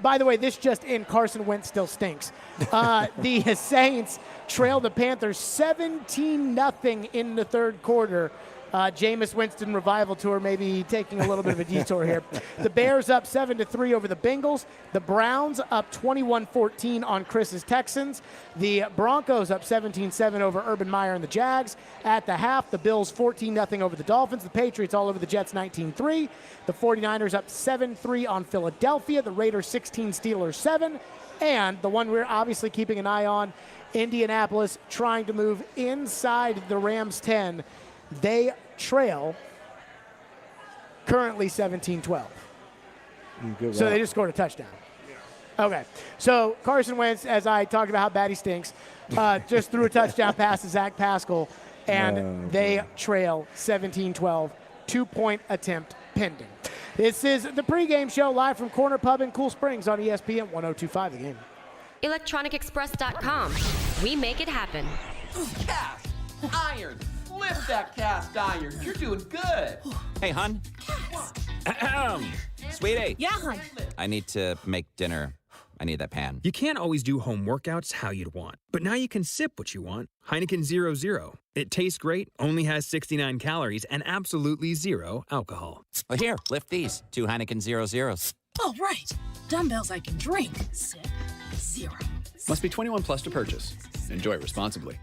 By the way, this just in, Carson Wentz still stinks. The Saints trailed the Panthers 17-0 in the third quarter. Jameis Winston revival tour maybe taking a little bit of a detour here. The Bears up 7-3 over the Bengals. The Browns up 21-14 on Chris's Texans. The Broncos up 17-7 over Urban Meyer and the Jags. At the half, the Bills 14-0 over the Dolphins. The Patriots all over the Jets 19-3. The 49ers up 7-3 on Philadelphia. The Raiders 16, Steelers 7. And the one we're obviously keeping an eye on, Indianapolis trying to move inside the Rams 10. They trail currently 17-12. So they just scored a touchdown. Okay. So Carson Wentz, as I talked about how bad he stinks, just threw a touchdown pass to Zach Pascal, and they trail 17-12. 2-point attempt pending. This is the pregame show live from Corner Pub in Cool Springs on ESPN 102.5 The Game. ElectronicExpress.com. We make it happen. Cast iron. Flip that cast iron. You're doing good. Hey, hon. Sweetie. Yeah, hon. I need to make dinner. I need that pan. You can't always do home workouts how you'd want, but now you can sip what you want. Heineken 0.0. It tastes great, only has 69 calories, and absolutely zero alcohol. Well, here, lift these. 2 Heineken 0.0s. Oh, right. Dumbbells I can drink. Sip. Zero. Must be 21 plus to purchase. Enjoy responsibly.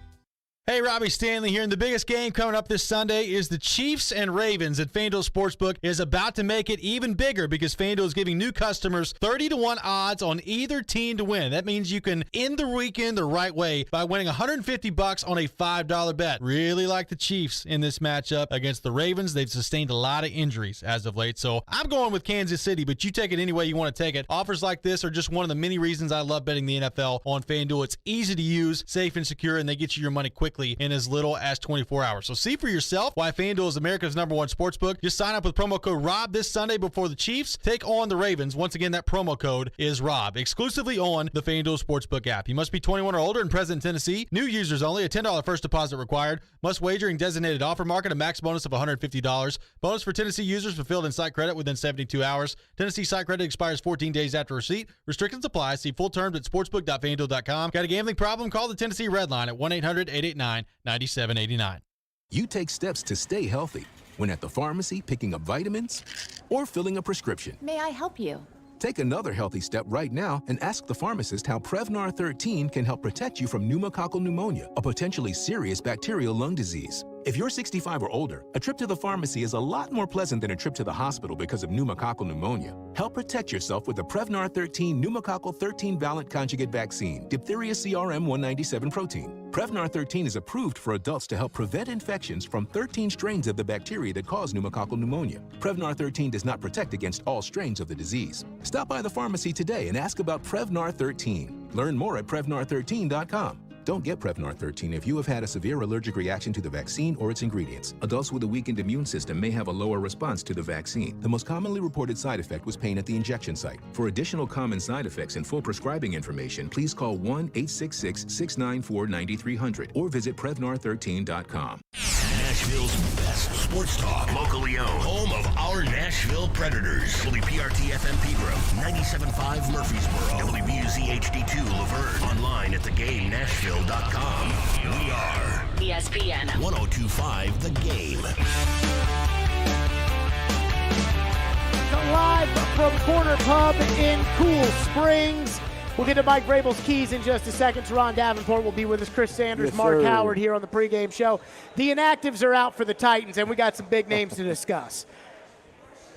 Hey, Robbie Stanley here, and the biggest game coming up this Sunday is the Chiefs and Ravens. At FanDuel Sportsbook is about to make it even bigger because FanDuel is giving new customers 30-1 odds on either team to win. That means you can end the weekend the right way by winning $150 on a $5 bet. Really like the Chiefs in this matchup against the Ravens. They've sustained a lot of injuries as of late, so I'm going with Kansas City, but you take it any way you want to take it. Offers like this are just one of the many reasons I love betting the NFL on FanDuel. It's easy to use, safe and secure, and they get you your money quickly in as little as 24 hours. So see for yourself why FanDuel is America's #1 sportsbook. Just sign up with promo code ROB this Sunday before the Chiefs take on the Ravens. Once again, that promo code is ROB, exclusively on the FanDuel Sportsbook app. You must be 21 or older and present in Tennessee. New users only. A $10 first deposit required. Must wager in designated offer market. A max bonus of $150. Bonus for Tennessee users fulfilled in site credit within 72 hours. Tennessee site credit expires 14 days after receipt. Restrictions apply. See full terms at sportsbook.fanduel.com. Got a gambling problem? Call the Tennessee Red Line at 1-800-889-9789. You take steps to stay healthy when at the pharmacy picking up vitamins or filling a prescription. May I help you? Take another healthy step right now and ask the pharmacist how Prevnar 13 can help protect you from pneumococcal pneumonia, a potentially serious bacterial lung disease. If you're 65 or older, a trip to the pharmacy is a lot more pleasant than a trip to the hospital because of pneumococcal pneumonia. Help protect yourself with the Prevnar 13 pneumococcal 13-valent conjugate vaccine, diphtheria CRM197 protein. Prevnar 13 is approved for adults to help prevent infections from 13 strains of the bacteria that cause pneumococcal pneumonia. Prevnar 13 does not protect against all strains of the disease. Stop by the pharmacy today and ask about Prevnar 13. Learn more at Prevnar13.com. Don't get Prevnar 13 if you have had a severe allergic reaction to the vaccine or its ingredients. Adults with a weakened immune system may have a lower response to the vaccine. The most commonly reported side effect was pain at the injection site. For additional common side effects and full prescribing information, please call 1-866-694-9300 or visit Prevnar13.com. Nashville's best sports talk, locally owned, home of our Nashville Predators. WPRT-FM Pegram, 97.5 Murfreesboro, WBUZ HD2 Laverne, online at thegamenashville.com. We are ESPN 102.5 The Game. Live from Corner Pub in Cool Springs. We'll get to Mike Vrabel's keys in just a second. Teron Davenport will be with us. Chris Sanders, Yes, Mark sir. Howard here on the pregame show. The Inactives are out for the Titans, and we got some big names to discuss.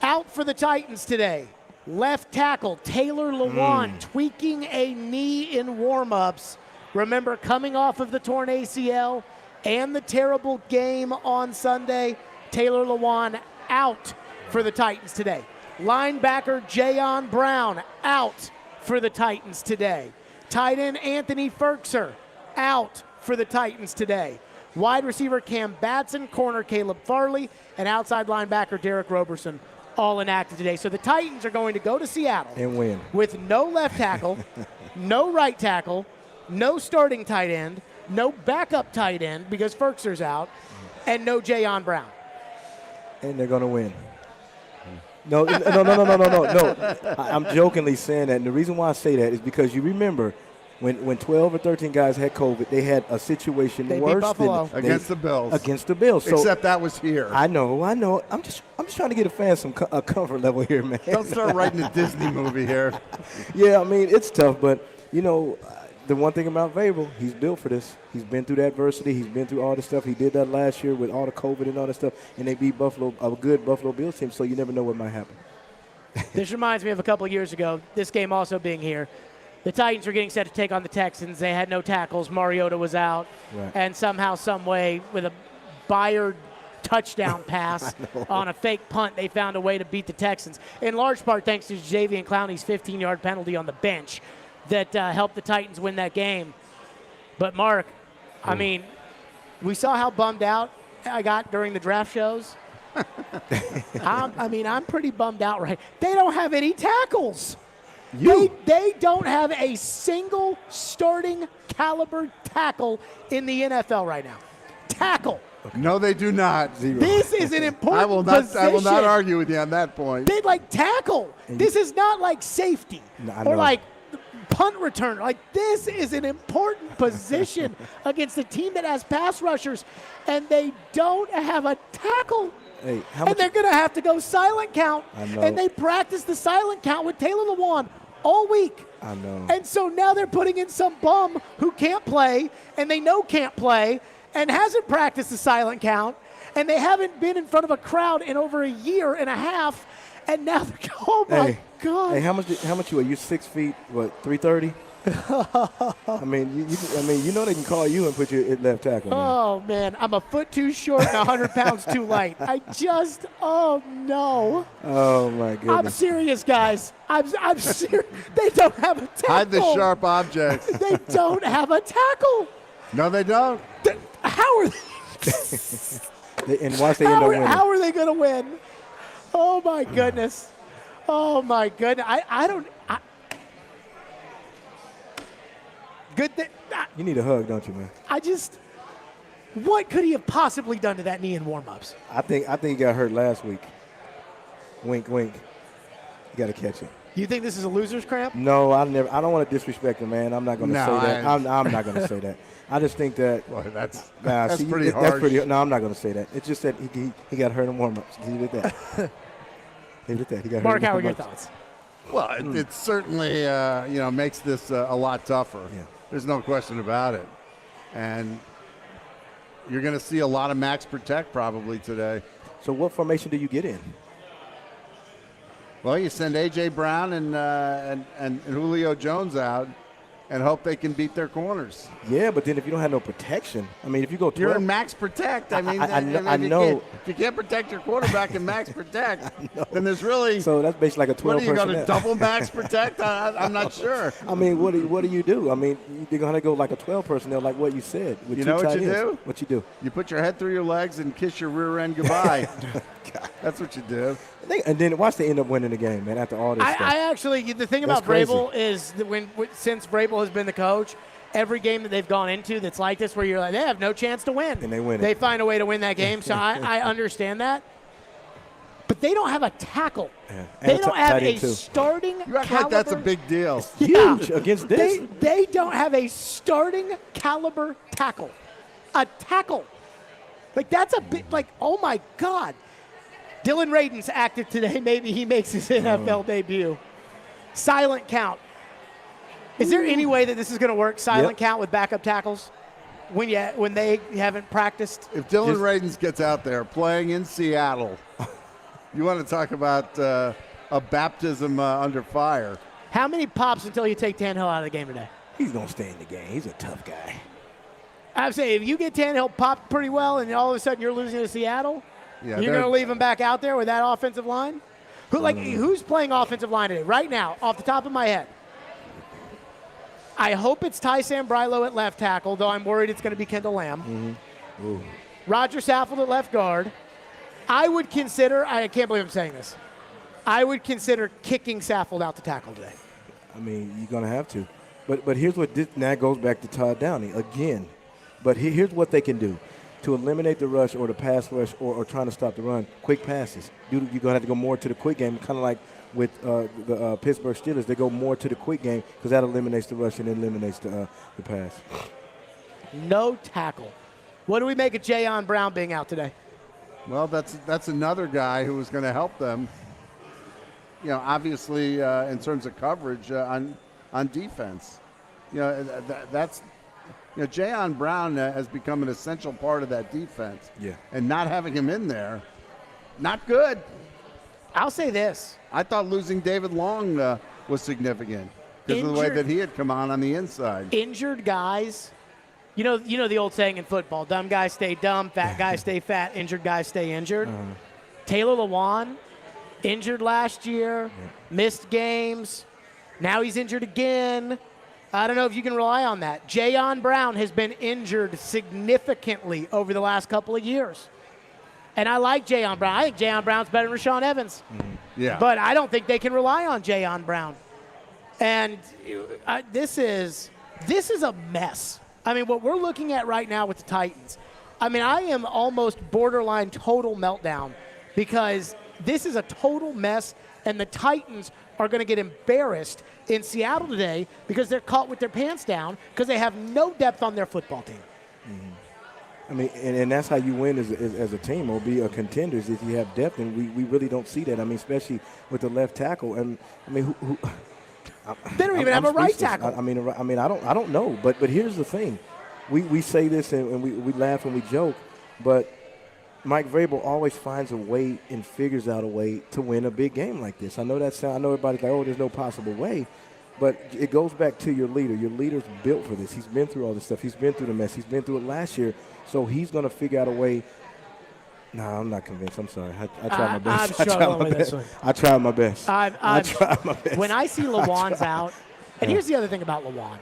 Out for the Titans today, left tackle Taylor Lewan tweaking a knee in warm-ups. Remember, coming off of the torn ACL and the terrible game on Sunday, Taylor Lewan out for the Titans today. Linebacker Jayon Brown out for the Titans today. Tight end Anthony Ferkser out for the Titans today. Wide receiver Cam Batson, corner Caleb Farley, and outside linebacker Derek Roberson all inactive today. So the Titans are going to go to Seattle and win with no left tackle, no right tackle, no starting tight end, no backup tight end because Ferkser's out, and no Jayon Brown. And they're going to win. No. I'm jokingly saying that, and the reason why I say that is because you remember When 12 or 13 guys had COVID, they had a situation worse than against the Bills. Against the Bills. So, except that was here. I know. I'm just trying to get a fan some comfort level here, man. Don't start writing a Disney movie here. Yeah, I mean, it's tough, but, the one thing about Vrabel, he's built for this. He's been through the adversity. He's been through all the stuff. He did that last year with all the COVID and all that stuff, and they beat a good Buffalo Bills team, so you never know what might happen. This reminds me of a couple of years ago, this game also being here. The Titans were getting set to take on the Texans. They had no tackles. Mariota was out. Right. And somehow, some way, with a Byard touchdown pass on a fake punt, they found a way to beat the Texans. In large part thanks to Jadeveon Clowney's 15-yard penalty on the bench that helped the Titans win that game. But, Mark, I mean, we saw how bummed out I got during the draft shows. I'm pretty bummed out right. They don't have any tackles. They don't have a single starting caliber tackle in the NFL right now. Tackle. No, they do not. Zero. This is an important position. I will not argue with you on that point. They tackle. This is not like safety or like punt return. This is an important position against a team that has pass rushers, and they don't have a tackle. Hey, and they're going to have to go silent count. I know. And they practiced the silent count with Taylor Lewan all week. I know. And so now they're putting in some bum who can't play, and they know can't play, and hasn't practiced the silent count, and they haven't been in front of a crowd in over a year and a half, and now they're oh my God. Hey, how much you are? You 6 feet, what, 330? I mean, they can call you and put you at left tackle. Oh, man, I'm a foot too short and 100 pounds too light. Oh, no. Oh, my goodness. I'm serious, guys. I'm serious. They don't have a tackle. Hide the sharp objects. They don't have a tackle. No, they don't. How are they? And watch they end up winning. How are they going to win? Oh, my goodness. Oh, my goodness. I don't. Good thing. You need a hug, don't you, man? What could he have possibly done to that knee in warm-ups? I think he got hurt last week. Wink, wink. You got to catch it. You think this is a loser's cramp? No, I don't want to disrespect him, man. I'm not going to say that. I'm not going to say that. I just think that. Well, that's pretty harsh. That's pretty. No, I'm not going to say that. It's just that he got hurt in warm-ups. Leave it at that. Leave it at that. He got Mark, hurt in how are your warm-ups. thoughts? Well, it certainly makes this a lot tougher. Yeah. There's no question about it. And you're going to see a lot of max protect probably today. So what formation do you get in? Well, you send A.J. Brown and Julio Jones out and hope they can beat their corners. Yeah, but then if you don't have no protection, I mean, if you go 12. You're in max protect. I mean, I know. If you can't protect your quarterback in max protect, then there's really. So that's basically like a 12 What are you going to double max protect? I'm not sure. I mean, what do you do? I mean, you're going to go like a 12 personnel, like what you said. With You two know what tight you ends. do? What you do? You put your head through your legs and kiss your rear end goodbye. That's what you do. And then watch they end up winning the game, man, after all this stuff. I actually, the thing about Vrabel is that since Vrabel has been the coach, every game that they've gone into that's like this where you're like, they have no chance to win. And they win it. They find a way to win that game, so I understand that. But they don't have a tackle. Yeah. They don't have a starting You act caliber. like that's a big deal. It's huge against this. They don't have a starting caliber tackle. A tackle. That's a bit, oh my God. Dylan Radin's active today. Maybe he makes his NFL debut. Silent count. Is there any way that this is going to work, silent count with backup tackles, when they haven't practiced? If Dylan Radins gets out there playing in Seattle, you want to talk about a baptism under fire. How many pops until you take Tannehill out of the game today? He's going to stay in the game. He's a tough guy. I'm saying if you get Tannehill popped pretty well and all of a sudden you're losing to Seattle, yeah, you're going to leave him back out there with that offensive line? Who's playing offensive line today? Right now, off the top of my head. I hope it's Ty Sambrilo at left tackle, though I'm worried it's going to be Kendall Lamb. Mm-hmm. Roger Saffold at left guard. I would consider, I can't believe I'm saying this, I would consider kicking Saffold out to tackle today. I mean, you're going to have to. But here's what that goes back to Todd Downing again. But here's what they can do. to eliminate the rush or the pass rush or trying to stop the run, quick passes. You're going to have to go more to the quick game, kind of like with the Pittsburgh Steelers. They go more to the quick game because that eliminates the rush and eliminates the pass. No tackle. What do we make of Jayon Brown being out today? Well, that's another guy who was going to help them. Obviously in terms of coverage on defense. Jayon Brown has become an essential part of that defense. Yeah. And not having him in there, not good. I'll say this. I thought losing David Long was significant because of the way that he had come on the inside. Injured guys, you know the old saying in football, dumb guys stay dumb, fat guys stay fat, injured guys stay injured. Taylor Lewan, injured last year, missed games. Now he's injured again. I don't know if you can rely on that. Jayon Brown has been injured significantly over the last couple of years. And I like Jayon Brown. I think Jayon Brown's better than Rashaan Evans. Yeah. But I don't think they can rely on Jayon Brown. And this is a mess. I mean, what we're looking at right now with the Titans, I am almost borderline total meltdown because this is a total mess, and the Titans are going to get embarrassed in Seattle today because they're caught with their pants down because they have no depth on their football team. And that's how you win as a team or be a contenders if you have depth, and we really don't see that. Especially with the left tackle. And who they don't even have a right tackle. I don't know. But here's the thing, we say this and we laugh and we joke, but Mike Vrabel always finds a way and figures out a way to win a big game like this. I know everybody's like, oh, there's no possible way. But it goes back to your leader. Your leader's built for this. He's been through all this stuff. He's been through the mess. He's been through it last year. So he's going to figure out a way. No, I'm not convinced. I'm sorry. I tried my best. I'm struggling with this one. I tried my best. I tried my best. When I see Lewan's out, and here's the other thing about Lewan.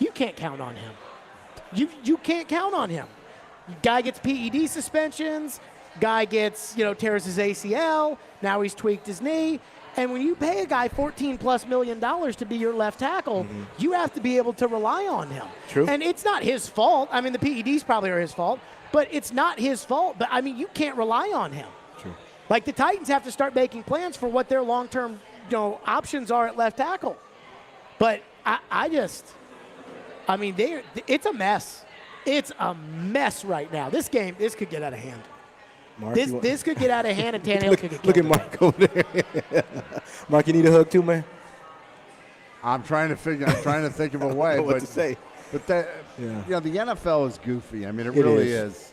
You can't count on him. You can't count on him. Guy gets PED suspensions. Guy gets, tears his ACL. Now he's tweaked his knee. And when you pay a guy $14+ million to be your left tackle, you have to be able to rely on him. True. And it's not his fault. The PEDs probably are his fault, but it's not his fault. But, you can't rely on him. True. Like the Titans have to start making plans for what their long-term, options are at left tackle. But it's a mess. It's a mess right now. This could get out of hand. Mark, this could get out of hand, and Tannehill could get killed. Look at Mark over there. Mark, you need a hug too, man? I'm trying to think of a way. What to say. But the NFL is goofy. It really is.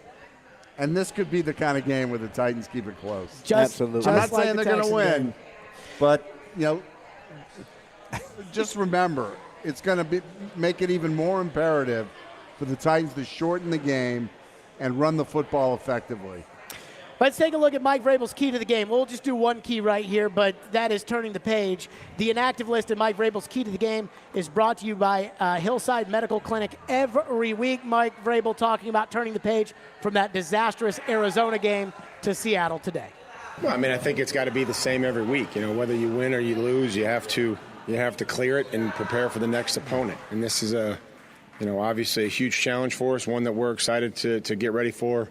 And this could be the kind of game where the Titans keep it close. Absolutely. I'm not saying they're going to win, but just remember, it's going to make it even more imperative for the Titans to shorten the game and run the football effectively. Let's take a look at Mike Vrabel's key to the game. We'll just do one key right here, but that is turning the page. The inactive list in Mike Vrabel's key to the game is brought to you by Hillside Medical Clinic. Every week, Mike Vrabel talking about turning the page from that disastrous Arizona game to Seattle today. Well, I think it's got to be the same every week. Whether you win or you lose, you have to clear it and prepare for the next opponent. And this is obviously a huge challenge for us, one that we're excited to get ready for.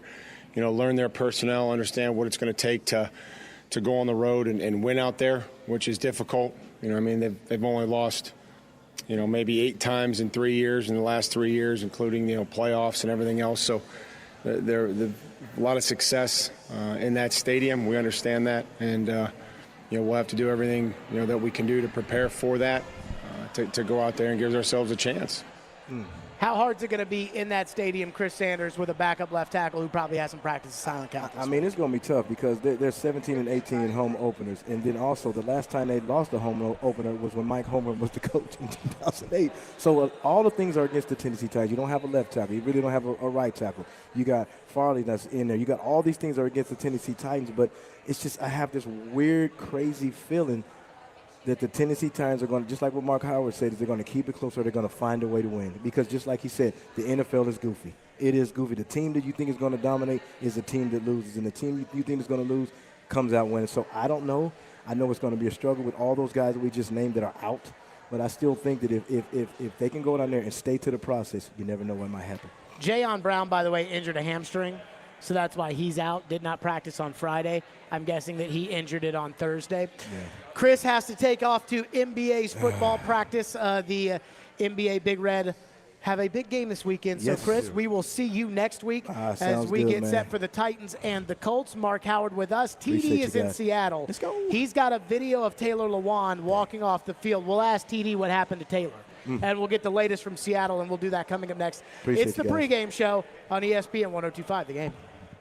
Learn their personnel, understand what it's going to take to go on the road and win out there, which is difficult. They've only lost, maybe 8 times in 3 years, in the last 3 years, including, playoffs and everything else. So there's a lot of success in that stadium. We understand that. And, we'll have to do everything, that we can do to prepare for that, to go out there and give ourselves a chance. How hard is it going to be in that stadium, Chris Sanders, with a backup left tackle who probably hasn't practiced a silent count? It's going to be tough because they're 17 and 18 in home openers. And then also the last time they lost a home opener was when Mike Homer was the coach in 2008. So all the things are against the Tennessee Titans. You don't have a left tackle. You really don't have a right tackle. You got Farley that's in there. You got all these things are against the Tennessee Titans. But it's just I have this weird, crazy feeling that the Tennessee Titans are going to, just like what Mark Howard said, is they're going to keep it close or they're going to find a way to win. Because just like he said, the NFL is goofy. It is goofy. The team that you think is going to dominate is the team that loses. And the team you think is going to lose comes out winning. So I don't know. I know it's going to be a struggle with all those guys that we just named that are out. But I still think that if they can go down there and stay to the process, you never know what might happen. Jayon Brown, by the way, injured a hamstring, so that's why he's out. Did not practice on Friday. I'm guessing that he injured it on Thursday. Yeah. Chris has to take off to MBA's football practice. The NBA Big Red have a big game this weekend. So, Chris, we will see you next week as we get set for the Titans and the Colts. Mark Howard with us. TD is in Seattle. Let's go. He's got a video of Taylor Lewan walking off the field. We'll ask TD what happened to Taylor. And we'll get the latest from Seattle, and we'll do that coming up next. It's the pregame show on ESPN 102.5 The Game.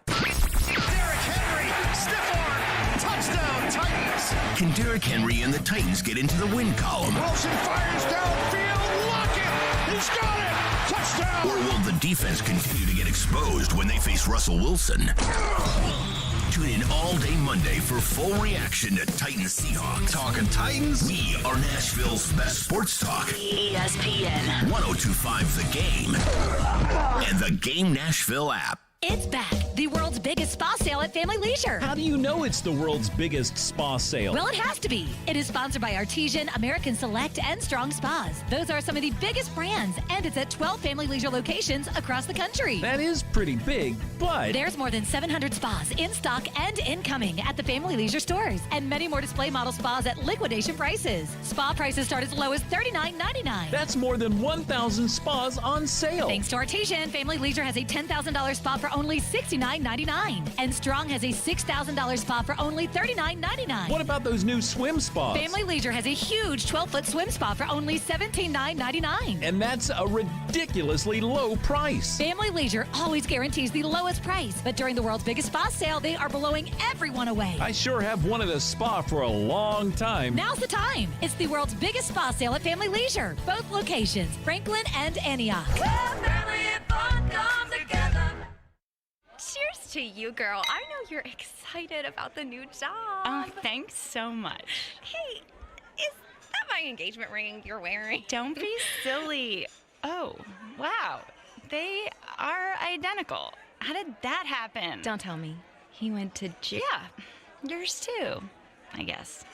Derrick Henry, stiff arm, touchdown Titans. Can Derrick Henry and the Titans get into the win column? Wilson fires downfield. Lockett, he's got it. Touchdown. Or will the defense continue to get exposed when they face Russell Wilson? Tune in all day Monday for full reaction to Titans Seahawks. Talking Titans? We are Nashville's best sports talk. ESPN 102.5 The Game and the Game Nashville app. It's back. The world's biggest spa sale at Family Leisure. How do you know it's the world's biggest spa sale? Well, it has to be. It is sponsored by Artesian, American Select, and Strong Spas. Those are some of the biggest brands, and it's at 12 Family Leisure locations across the country. That is pretty big, but there's more than 700 spas in stock and incoming at the Family Leisure stores, and many more display model spas at liquidation prices. Spa prices start as low as $39.99. That's more than 1,000 spas on sale. Thanks to Artesian, Family Leisure has a $10,000 spa for only $69.99. And Strong has a $6,000 spa for only $39.99. What about those new swim spas? Family Leisure has a huge 12-foot swim spa for only $17,999. And that's a ridiculously low price. Family Leisure always guarantees the lowest price, but during the world's biggest spa sale, they are blowing everyone away. I sure have wanted a spa for a long time. Now's the time. It's the world's biggest spa sale at Family Leisure. Both locations, Franklin and Antioch. Family and fun come together. Cheers to you, girl. I know you're excited about the new job. Oh, thanks so much. Hey, is that my engagement ring you're wearing? Don't be silly. Oh, wow. They are identical. How did that happen? Don't tell me. He went to jail. Yeah, yours too, I guess.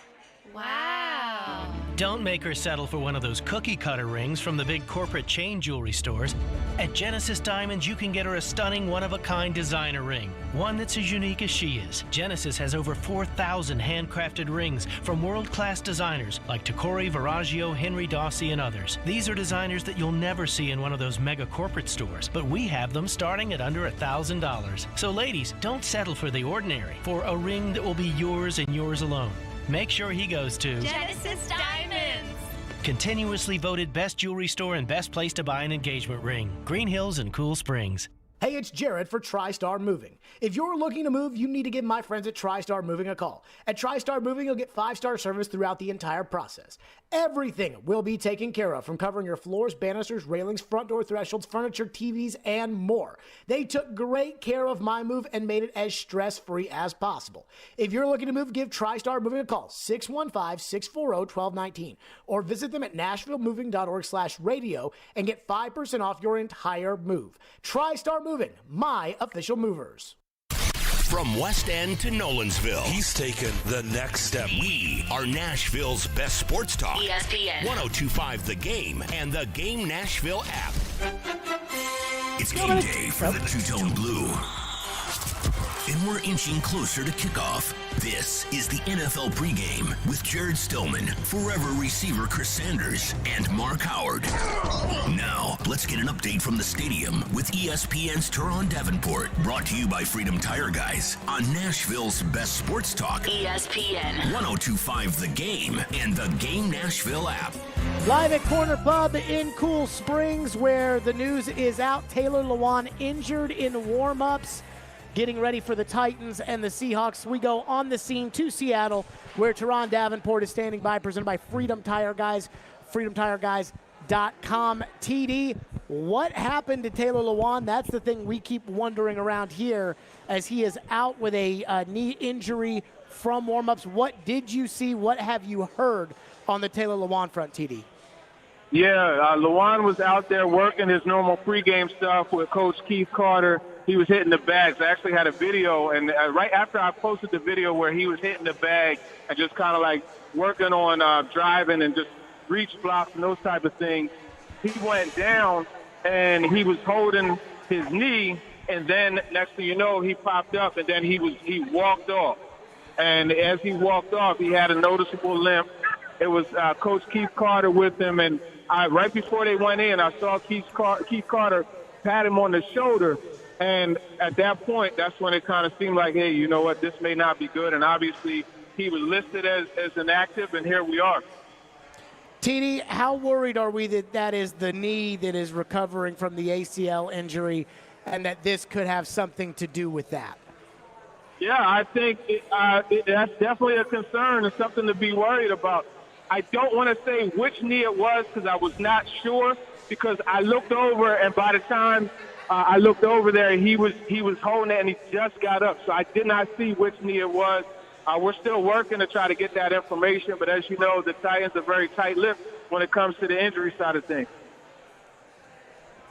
Wow. Don't make her settle for one of those cookie cutter rings from the big corporate chain jewelry stores. At Genesis Diamonds, you can get her a stunning one-of-a-kind designer ring, one that's as unique as she is. Genesis has over 4,000 handcrafted rings from world-class designers like Tacori, Viraggio, Henry Dossi, and others. These are designers that you'll never see in one of those mega corporate stores, but we have them starting at under $1,000. So ladies, don't settle for the ordinary, for a ring that will be yours and yours alone. Make sure he goes to Genesis Diamonds. Continuously voted best jewelry store and best place to buy an engagement ring. Green Hills and Cool Springs. Hey, it's Jared for TriStar Moving. If you're looking to move, you need to give my friends at TriStar Moving a call. At TriStar Moving, you'll get 5-star service throughout the entire process. Everything will be taken care of, from covering your floors, banisters, railings, front door thresholds, furniture, TVs, and more. They took great care of my move and made it as stress-free as possible. If you're looking to move, give TriStar Moving a call, 615-640-1219, or visit them at nashvillemoving.org/radio and get 5% off your entire move. TriStar Moving, my official movers. From West End to Nolensville, he's taken the next step. We are Nashville's best sports talk. ESPN 102.5 The Game and the Game Nashville app. It's game day for the Two-Tone Blue. And we're inching closer to kickoff. This is the NFL pregame with Jared Stillman, forever receiver Chris Sanders, and Mark Howard. Now, let's get an update from the stadium with ESPN's Teron Davenport, brought to you by Freedom Tire Guys on Nashville's best sports talk. ESPN 102.5 The Game and the Game Nashville app. Live at Corner Pub in Cool Springs, where the news is out. Taylor Lewan injured in warm-ups, getting ready for the Titans and the Seahawks. We go on the scene to Seattle, where Teron Davenport is standing by, presented by Freedom Tire Guys, freedomtireguys.com. TD, what happened to Taylor Lewan? That's the thing we keep wondering around here, as he is out with a knee injury from warm-ups. What did you see? What have you heard on the Taylor Lewan front, TD? Yeah, Lewan was out there working his normal pregame stuff with Coach Keith Carter. He was hitting the bags. I actually had a video, and right after I posted the video where he was hitting the bag and just kind of like working on driving and just reach blocks and those type of things, he went down and he was holding his knee, and then next thing you know, he popped up, and then he walked off. And as he walked off, he had a noticeable limp. It was Coach Keith Carter with him, and right before they went in, I saw Keith Carter pat him on the shoulder, and at that point, that's when it kind of seemed like, hey, you know what, this may not be good, and obviously he was listed as inactive, and here we are. TD, how worried are we that is the knee that is recovering from the ACL injury and that this could have something to do with that? Yeah, I think that's definitely a concern and something to be worried about. I don't want to say which knee it was because I was not sure, because I looked over, and by the time I looked over there, he was holding it, and he just got up. So I did not see which knee it was. We're still working to try to get that information, but as you know, the Titans are very tight-lipped when it comes to the injury side of things.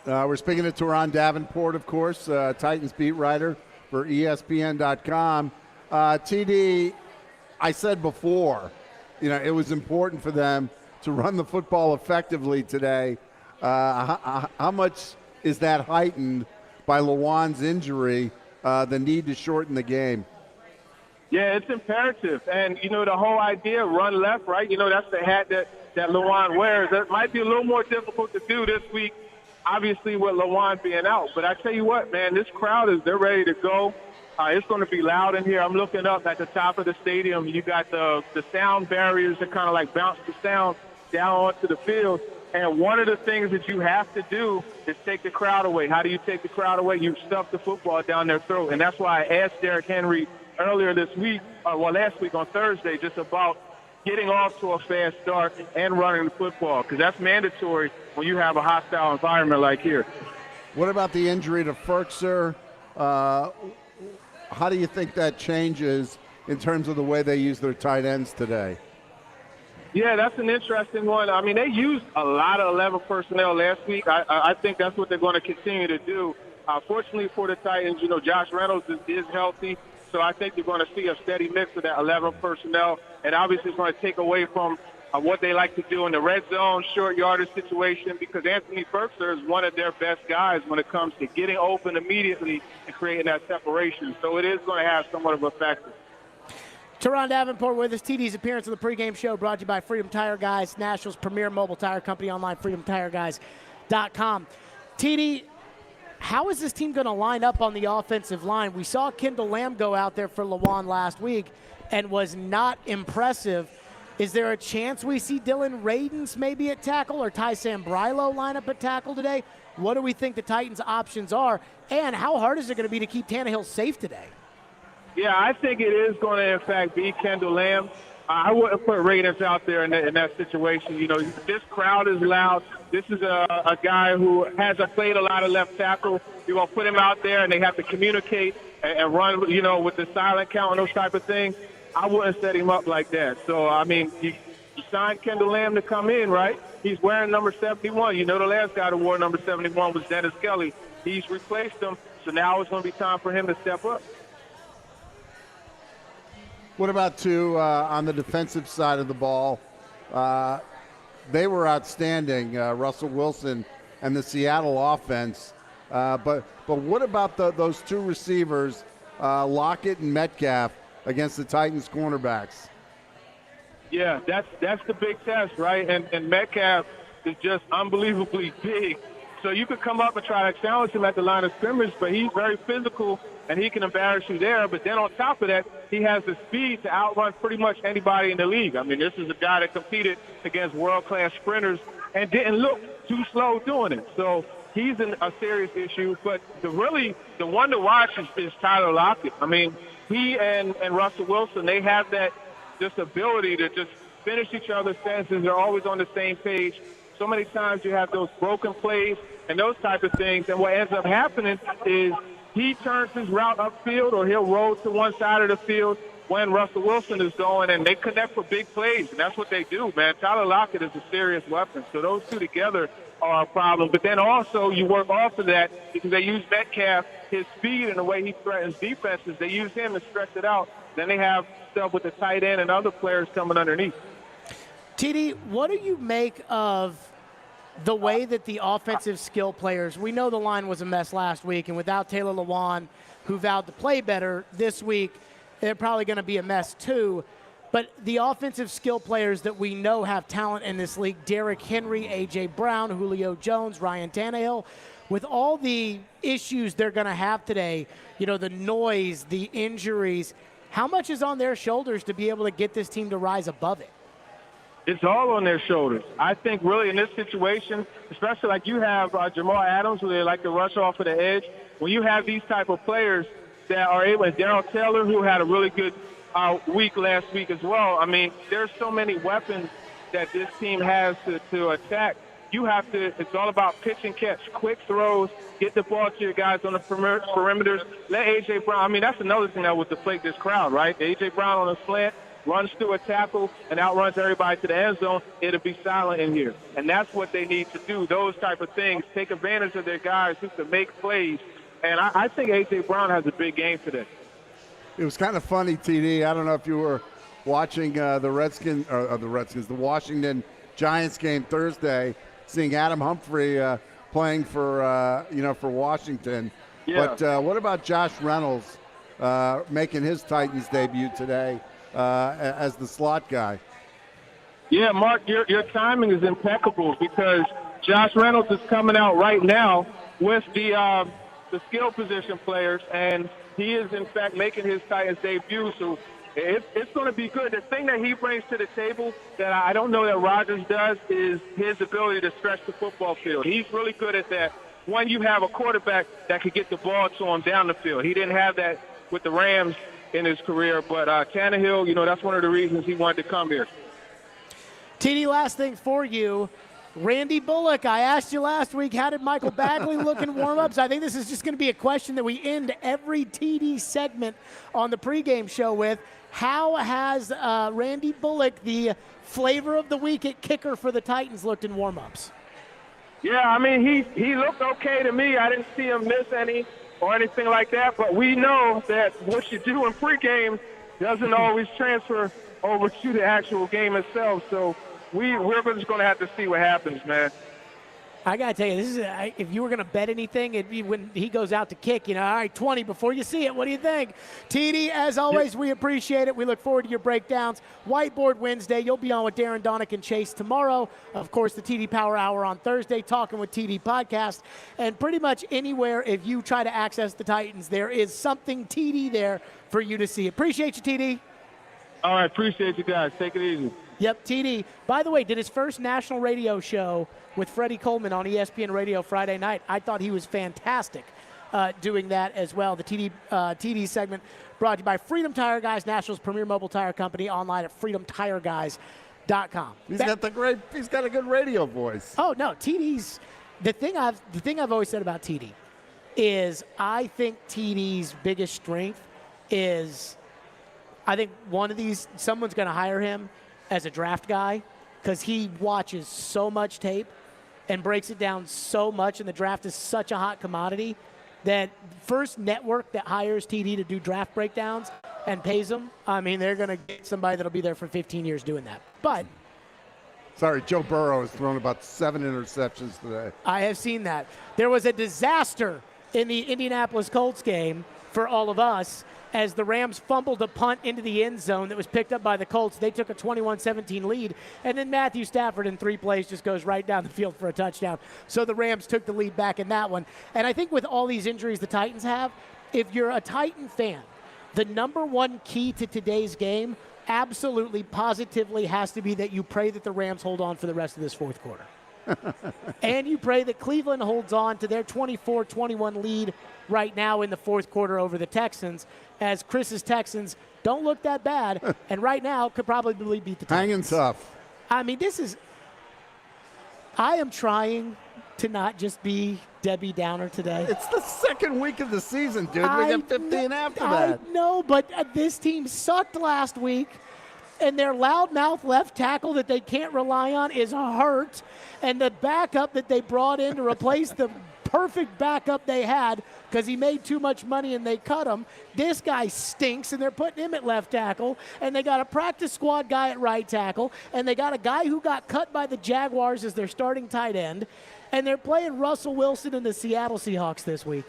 We're speaking to Teron Davenport, of course, Titans beat writer for ESPN.com. TD, I said before, it was important for them to run the football effectively today. How much is that heightened by Lawan's injury, the need to shorten the game? Yeah, it's imperative. And, the whole idea, run left, right? That's the hat that Lawan wears. That might be a little more difficult to do this week, obviously, with Lawan being out. But I tell you what, man, this crowd they're ready to go. It's going to be loud in here. I'm looking up at the top of the stadium. You got the sound barriers that kind of like bounce the sound down onto the field. And one of the things that you have to do is take the crowd away. How do you take the crowd away? You stuff the football down their throat. And that's why I asked Derrick Henry earlier this week, last week on Thursday, just about getting off to a fast start and running the football, because that's mandatory when you have a hostile environment like here. What about the injury to Ferkser? How do you think that changes in terms of the way they use their tight ends today? Yeah, that's an interesting one. I mean, they used a lot of 11 personnel last week. I think that's what they're going to continue to do. Fortunately for the Titans, Josh Reynolds is healthy, so I think you're going to see a steady mix of that 11 personnel, and obviously it's going to take away from what they like to do in the red zone, short yardage situation, because Anthony Ferkser is one of their best guys when it comes to getting open immediately and creating that separation. So it is going to have somewhat of a factor. Teron Davenport with us. TD's appearance on the pregame show brought to you by Freedom Tire Guys, Nashville's premier mobile tire company, online, freedomtireguys.com. TD, how is this team going to line up on the offensive line? We saw Kendall Lamb go out there for Lawan last week and was not impressive. Is there a chance we see Dylan Radins maybe at tackle or Ty Sambrilo line up at tackle today? What do we think the Titans' options are? And how hard is it going to be to keep Tannehill safe today? Yeah, I think it is going to, in fact, be Kendall Lamb. I wouldn't put Radins out there in that situation. This crowd is loud. This is a guy who hasn't played a lot of left tackle. You're going to put him out there, and they have to communicate and run, with the silent count and those type of things. I wouldn't set him up like that. So, I mean, you signed Kendall Lamb to come in, right? He's wearing number 71. The last guy that wore number 71 was Dennis Kelly. He's replaced him, so now it's going to be time for him to step up. What about on the defensive side of the ball? They were outstanding, Russell Wilson and the Seattle offense. But what about those two receivers, Lockett and Metcalf, against the Titans cornerbacks? Yeah, that's the big test, right? And Metcalf is just unbelievably big. So you could come up and try to challenge him at the line of scrimmage, but he's very physical, and he can embarrass you there. But then on top of that, he has the speed to outrun pretty much anybody in the league. I mean, this is a guy that competed against world-class sprinters and didn't look too slow doing it. So he's a serious issue. But the one to watch is Tyler Lockett. I mean, he and Russell Wilson, they have that just ability to just finish each other's sentences. They're always on the same page. So many times you have those broken plays and those type of things, and what ends up happening is he turns his route upfield or he'll roll to one side of the field when Russell Wilson is going, and they connect for big plays, and that's what they do, man. Tyler Lockett is a serious weapon, so those two together are a problem. But then also you work off of that because they use Metcalf, his speed and the way he threatens defenses. They use him to stretch it out. Then they have stuff with the tight end and other players coming underneath. TD, what do you make of the way that the offensive skill players, we know the line was a mess last week, and without Taylor Lewan, who vowed to play better this week, they're probably going to be a mess too. But the offensive skill players that we know have talent in this league, Derrick Henry, A.J. Brown, Julio Jones, Ryan Tannehill, with all the issues they're going to have today, the noise, the injuries, how much is on their shoulders to be able to get this team to rise above it? It's all on their shoulders. I think really in this situation, especially like you have Jamal Adams, who they like to rush off of the edge. When you have these type of players that are able, and Darrell Taylor, who had a really good week last week as well. I mean, there's so many weapons that this team has to attack. You have to, it's all about pitch and catch, quick throws, get the ball to your guys on the perimeters. Let A.J. Brown, I mean, that's another thing that would deflate this crowd, right? A.J. Brown on a slant, runs through a tackle, and outruns everybody to the end zone. It'll be silent in here. And that's what they need to do, those type of things, take advantage of their guys who can make plays. And I think A.J. Brown has a big game today. It was kind of funny, TD. I don't know if you were watching the Washington Giants game Thursday, seeing Adam Humphrey playing for Washington. Yeah. But what about Josh Reynolds making his Titans debut today as the slot guy? Yeah, Mark, your timing is impeccable because Josh Reynolds is coming out right now with the skill position players, and he is, in fact, making his Titans debut. So it's going to be good. The thing that he brings to the table that I don't know that Rodgers does is his ability to stretch the football field. He's really good at that when you have a quarterback that could get the ball to him down the field. He didn't have that with the Rams in his career, but Tannehill, that's one of the reasons he wanted to come here. TD, last thing for you. Randy Bullock, I asked you last week, how did Michael Bagley look in warm-ups? I think this is just going to be a question that we end every TD segment on the pregame show with. How has Randy Bullock, the flavor of the week at kicker for the Titans, looked in warm-ups? Yeah, I mean, he looked okay to me. I didn't see him miss any or anything like that, but we know that what you do in pregame doesn't always transfer over to the actual game itself. So we're just going to have to see what happens, man. I got to tell you, this is if you were going to bet anything, it'd be when he goes out to kick, all right, 20 before you see it. What do you think? TD, as always, we appreciate it. We look forward to your breakdowns. Whiteboard Wednesday, you'll be on with Darren Donick and Chase tomorrow. Of course, the TD Power Hour on Thursday, Talking with TD podcast. And pretty much anywhere, if you try to access the Titans, there is something TD there for you to see. Appreciate you, TD. All right, appreciate you guys. Take it easy. Yep, TD. By the way, did his first national radio show with Freddie Coleman on ESPN Radio Friday night. I thought he was fantastic doing that as well. The TD segment brought to you by Freedom Tire Guys, Nashville's premier mobile tire company, online at freedomtireguys.com. He's got a good radio voice. Oh no, TD's the thing I've always said about TD is I think TD's biggest strength is I think someone's going to hire him as a draft guy because he watches so much tape and breaks it down so much, and the draft is such a hot commodity that first network that hires TD to do draft breakdowns and pays them, I mean, they're going to get somebody that'll be there for 15 years doing that. But sorry, Joe Burrow has thrown about 7 interceptions today. I have seen that. There was a disaster in the Indianapolis Colts game for all of us as the Rams fumbled a punt into the end zone that was picked up by the Colts. They took a 21-17 lead, and then Matthew Stafford in 3 plays just goes right down the field for a touchdown. So the Rams took the lead back in that one. And I think with all these injuries the Titans have, if you're a Titan fan, the number one key to today's game absolutely, positively has to be that you pray that the Rams hold on for the rest of this fourth quarter. And you pray that Cleveland holds on to their 24-21 lead right now in the fourth quarter over the Texans, as Chris's Texans don't look that bad, and right now could probably beat the Titans. Hanging tough. I mean, I am trying to not just be Debbie Downer today. It's the second week of the season, dude. We get 15 after that. I know, but this team sucked last week, and their loudmouth left tackle that they can't rely on is hurt, and the backup that they brought in to replace the perfect backup they had because he made too much money and they cut him. This guy stinks, and they're putting him at left tackle, and they got a practice squad guy at right tackle, and they got a guy who got cut by the Jaguars as their starting tight end, and they're playing Russell Wilson and the Seattle Seahawks this week.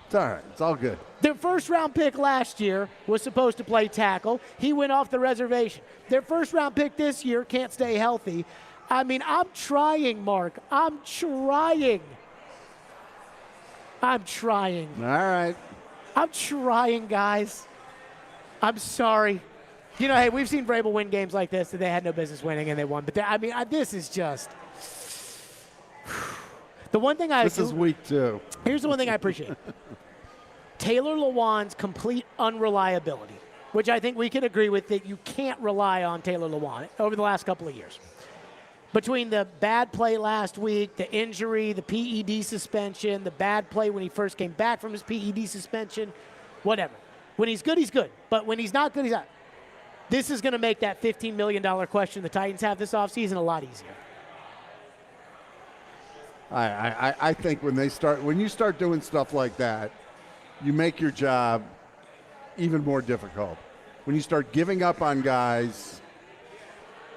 It's all right. It's all good. Their first-round pick last year was supposed to play tackle. He went off the reservation. Their first-round pick this year can't stay healthy. I mean, I'm trying, Mark. I'm trying. All right. I'm trying, guys. I'm sorry. You know, hey, we've seen Vrabel win games like this that they had no business winning and they won. But, this is just the one thing This is week 2. Here's the one thing I appreciate. Taylor Lewan's complete unreliability, which I think we can agree with, that you can't rely on Taylor Lewan over the last couple of years. Between the bad play last week, the injury, the PED suspension, the bad play when he first came back from his PED suspension, whatever. When he's good, he's good. But when he's not good, he's not. This is going to make that $15 million question the Titans have this offseason a lot easier. I think when you start doing stuff like that, you make your job even more difficult. When you start giving up on guys,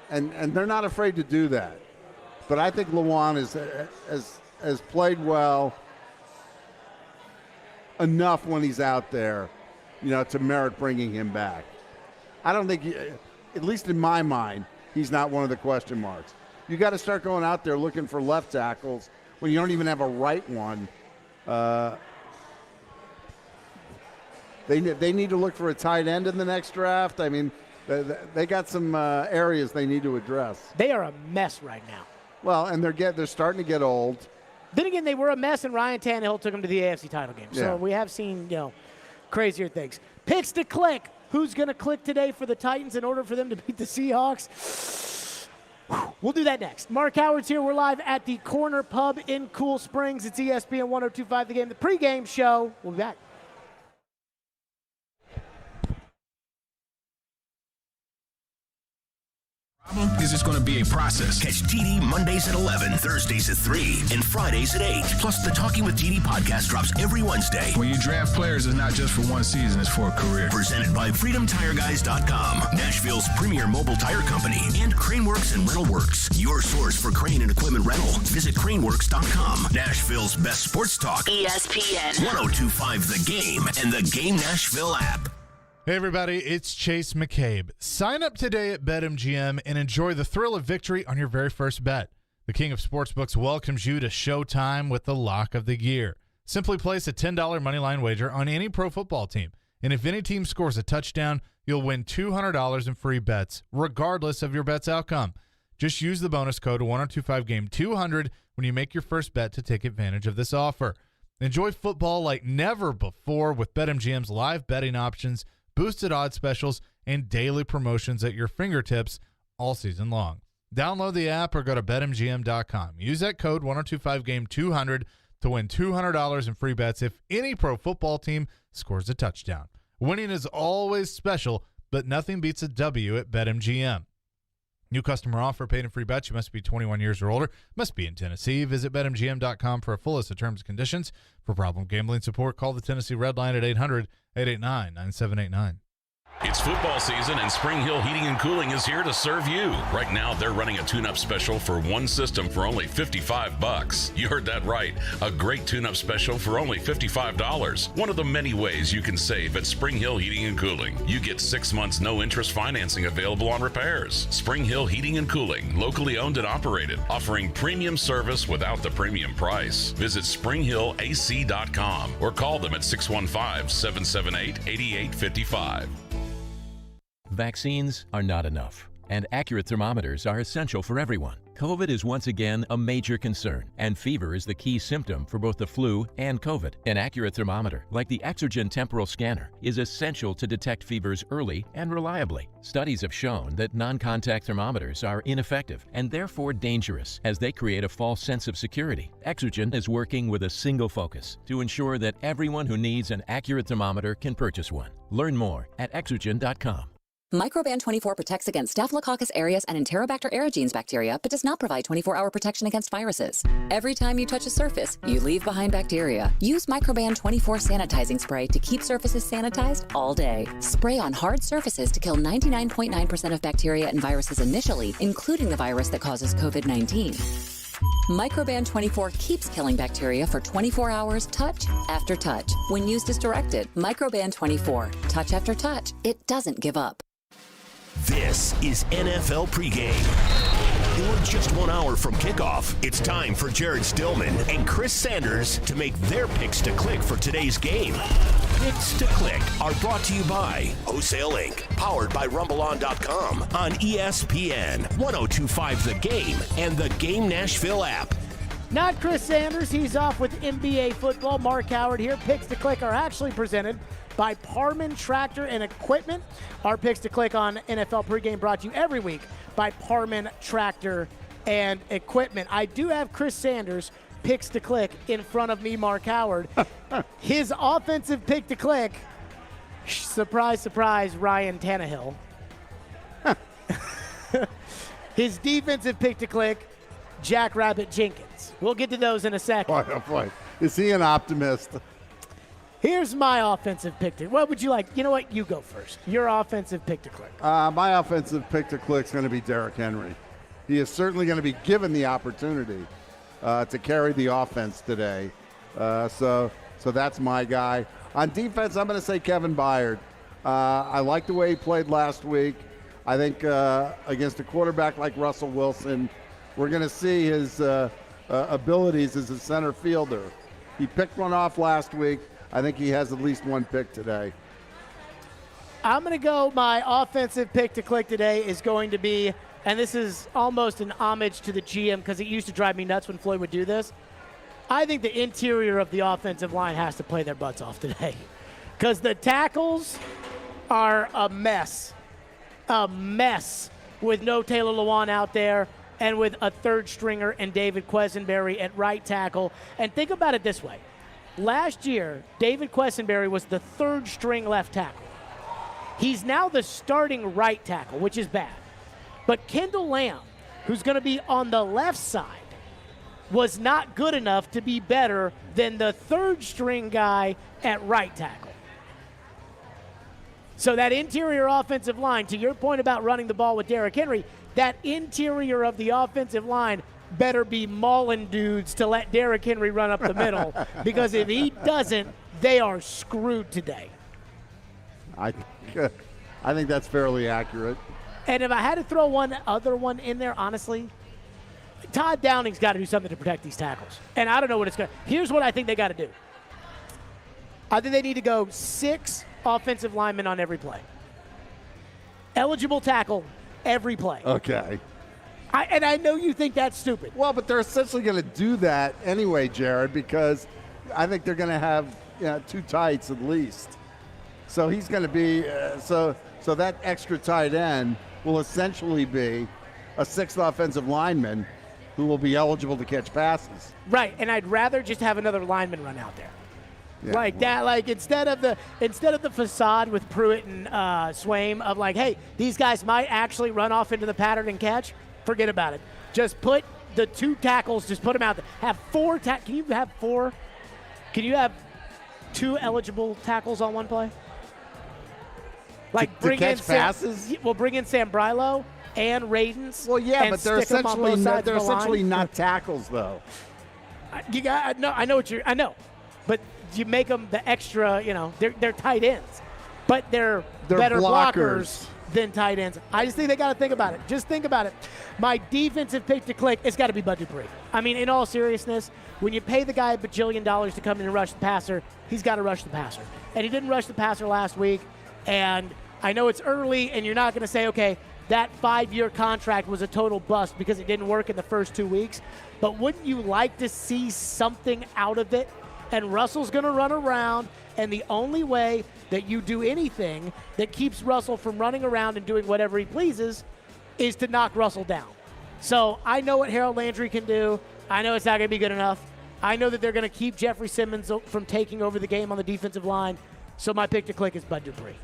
and they're not afraid to do that. But I think Lewan has played well enough when he's out there, to merit bringing him back. I don't think, at least in my mind, he's not one of the question marks. You got to start going out there looking for left tackles when you don't even have a right one. They need to look for a tight end in the next draft. I mean, they got some areas they need to address. They are a mess right now. Well, and they're starting to get old. Then again, they were a mess, and Ryan Tannehill took them to the AFC title game. So we have seen, crazier things. Picks to click. Who's going to click today for the Titans in order for them to beat the Seahawks? We'll do that next. Mark Howard's here. We're live at the Corner Pub in Cool Springs. It's ESPN 102.5 The Game, the pregame show. We'll be back. Is it's going to be a process. Catch TD Mondays at 11, Thursdays at 3, and Fridays at 8. Plus, the Talking with TD podcast drops every Wednesday. When you draft players, it's not just for one season, it's for a career. Presented by FreedomTireGuys.com, Nashville's premier mobile tire company, and Craneworks and RentalWorks, your source for crane and equipment rental. Visit Craneworks.com. Nashville's best sports talk. ESPN 102.5 The Game and the Game Nashville app. Hey everybody, it's Chase McCabe. Sign up today at BetMGM and enjoy the thrill of victory on your very first bet. The King of Sportsbooks welcomes you to Showtime with the lock of the year. Simply place a $10 moneyline wager on any pro football team, and if any team scores a touchdown, you'll win $200 in free bets, regardless of your bet's outcome. Just use the bonus code 1025GAME200 when you make your first bet to take advantage of this offer. Enjoy football like never before with BetMGM's live betting options, boosted odds specials, and daily promotions at your fingertips all season long. Download the app or go to BetMGM.com. Use that code 1025GAME200 to win $200 in free bets if any pro football team scores a touchdown. Winning is always special, but nothing beats a W at BetMGM. New customer offer, paid and free bets. You must be 21 years or older. Must be in Tennessee. Visit BetMGM.com for a full list of terms and conditions. For problem gambling support, call the Tennessee Red Line at 800-889-9789. It's football season, and Spring Hill Heating and Cooling is here to serve you. Right now, they're running a tune-up special for one system for only $55. You heard that right. A great tune-up special for only $55. One of the many ways you can save at Spring Hill Heating and Cooling. You get 6 months no-interest financing available on repairs. Spring Hill Heating and Cooling, locally owned and operated, offering premium service without the premium price. Visit springhillac.com or call them at 615-778-8855. Vaccines are not enough, and accurate thermometers are essential for everyone. COVID is once again a major concern, and fever is the key symptom for both the flu and COVID. An accurate thermometer, like the Exergen temporal scanner, is essential to detect fevers early and reliably. Studies have shown that non-contact thermometers are ineffective and therefore dangerous, as they create a false sense of security. Exergen is working with a single focus to ensure that everyone who needs an accurate thermometer can purchase one. Learn more at Exergen.com. Microban 24 protects against Staphylococcus aureus and Enterobacter aerogenes bacteria, but does not provide 24-hour protection against viruses. Every time you touch a surface, you leave behind bacteria. Use Microban 24 sanitizing spray to keep surfaces sanitized all day. Spray on hard surfaces to kill 99.9% of bacteria and viruses initially, including the virus that causes COVID-19. Microban 24 keeps killing bacteria for 24 hours, touch after touch. When used as directed, Microban 24, touch after touch, it doesn't give up. This is NFL Pregame. You're just 1 hour from kickoff. It's time for Jared Stillman and Chris Sanders to make their picks to click for today's game. Picks to click are brought to you by Wholesale Inc., powered by RumbleOn.com on ESPN, 102.5 The Game, and the Game Nashville app. Not Chris Sanders. He's off with NBA football. Mark Howard here. Picks to click are actually presented by Parman Tractor and Equipment. Our Picks to Click on NFL Pregame brought to you every week by Parman Tractor and Equipment. I do have Chris Sanders' Picks to Click in front of me, Mark Howard. His offensive pick to click, surprise, surprise, Ryan Tannehill. His defensive pick to click, Jackrabbit Jenkins. We'll get to those in a second. Boy, oh boy. Is he an optimist? Here's my offensive pick to. What would you like? You know what? You go first. Your offensive pick to click. My offensive pick to click is going to be Derrick Henry. He is certainly going to be given the opportunity to carry the offense today. So that's my guy. On defense, I'm going to say Kevin Byard. I like the way he played last week. I think against a quarterback like Russell Wilson, we're going to see his abilities as a center fielder. He picked one off last week. I think he has at least one pick today. I'm going to go, my offensive pick to click today is going to be, and this is almost an homage to the GM because it used to drive me nuts when Floyd would do this. I think the interior of the offensive line has to play their butts off today because the tackles are a mess with no Taylor Lewan out there and with a third stringer and David Quessenberry at right tackle. And think about it this way. Last year, David Quessenberry was the third string left tackle. He's now the starting right tackle, which is bad. But Kendall Lamb, who's going to be on the left side, was not good enough to be better than the third string guy at right tackle. So that interior offensive line, to your point about running the ball with Derrick Henry, that interior of the offensive line better be mauling dudes to let Derrick Henry run up the middle because if he doesn't, they are screwed today. I think that's fairly accurate. And if I had to throw one other one in there, honestly, Todd Downing's got to do something to protect these tackles. And I don't know what it's going to. Here's what I think they got to do. I think they need to go 6 offensive linemen on every play. Eligible tackle every play. Okay. And I know you think that's stupid. Well, but they're essentially going to do that anyway, Jared, because I think they're going to have 2 tights at least. So he's going to be so that extra tight end will essentially be a 6th offensive lineman who will be eligible to catch passes. Right, and I'd rather just have another lineman run out there. Yeah, like that, like instead of the facade with Pruitt and Swaim of like, hey, these guys might actually run off into the pattern and catch. Forget about it. Just put the 2 tackles, just put them out there. Have 4 Can you have 4? Can you have 2 eligible tackles on one play? Like to catch passes? We'll bring in Sam Brilo and Radens. Well, yeah, but they're essentially not tackles though. I know, but you make them the extra. They're tight ends, but they're better blockers than tight ends. I just think they got to think about it. Just think about it. My defensive pick to click, it's got to be Bud Dupree. I mean, in all seriousness, when you pay the guy $1 bajillion to come in and rush the passer, he's got to rush the passer. And he didn't rush the passer last week. And I know it's early, and you're not going to say, okay, that 5-year contract was a total bust because it didn't work in the first 2 weeks. But wouldn't you like to see something out of it? And Russell's going to run around, and the only way that you do anything that keeps Russell from running around and doing whatever he pleases is to knock Russell down. So I know what Harold Landry can do. I know it's not going to be good enough. I know that they're going to keep Jeffrey Simmons from taking over the game on the defensive line. So my pick to click is Bud Dupree.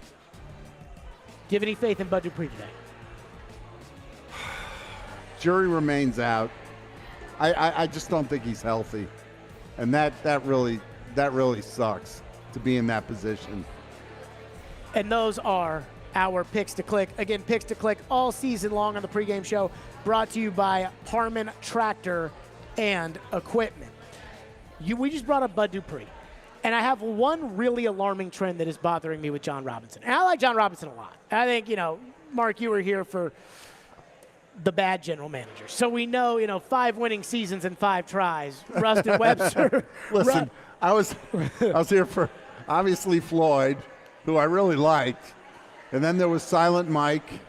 Do you have any faith in Bud Dupree today? Jury remains out. I just don't think he's healthy, and that really sucks to be in that position. And those are our picks to click. Again, picks to click all season long on the pregame show, brought to you by Harmon Tractor and Equipment. We just brought up Bud Dupree, and I have one really alarming trend that is bothering me with John Robinson. And I like John Robinson a lot. I think, Mark, you were here for the bad general manager. So we know, 5 winning seasons and 5 tries. Rustin Webster. Listen, I was here for, obviously, Floyd, who I really liked. And then there was Silent Mike.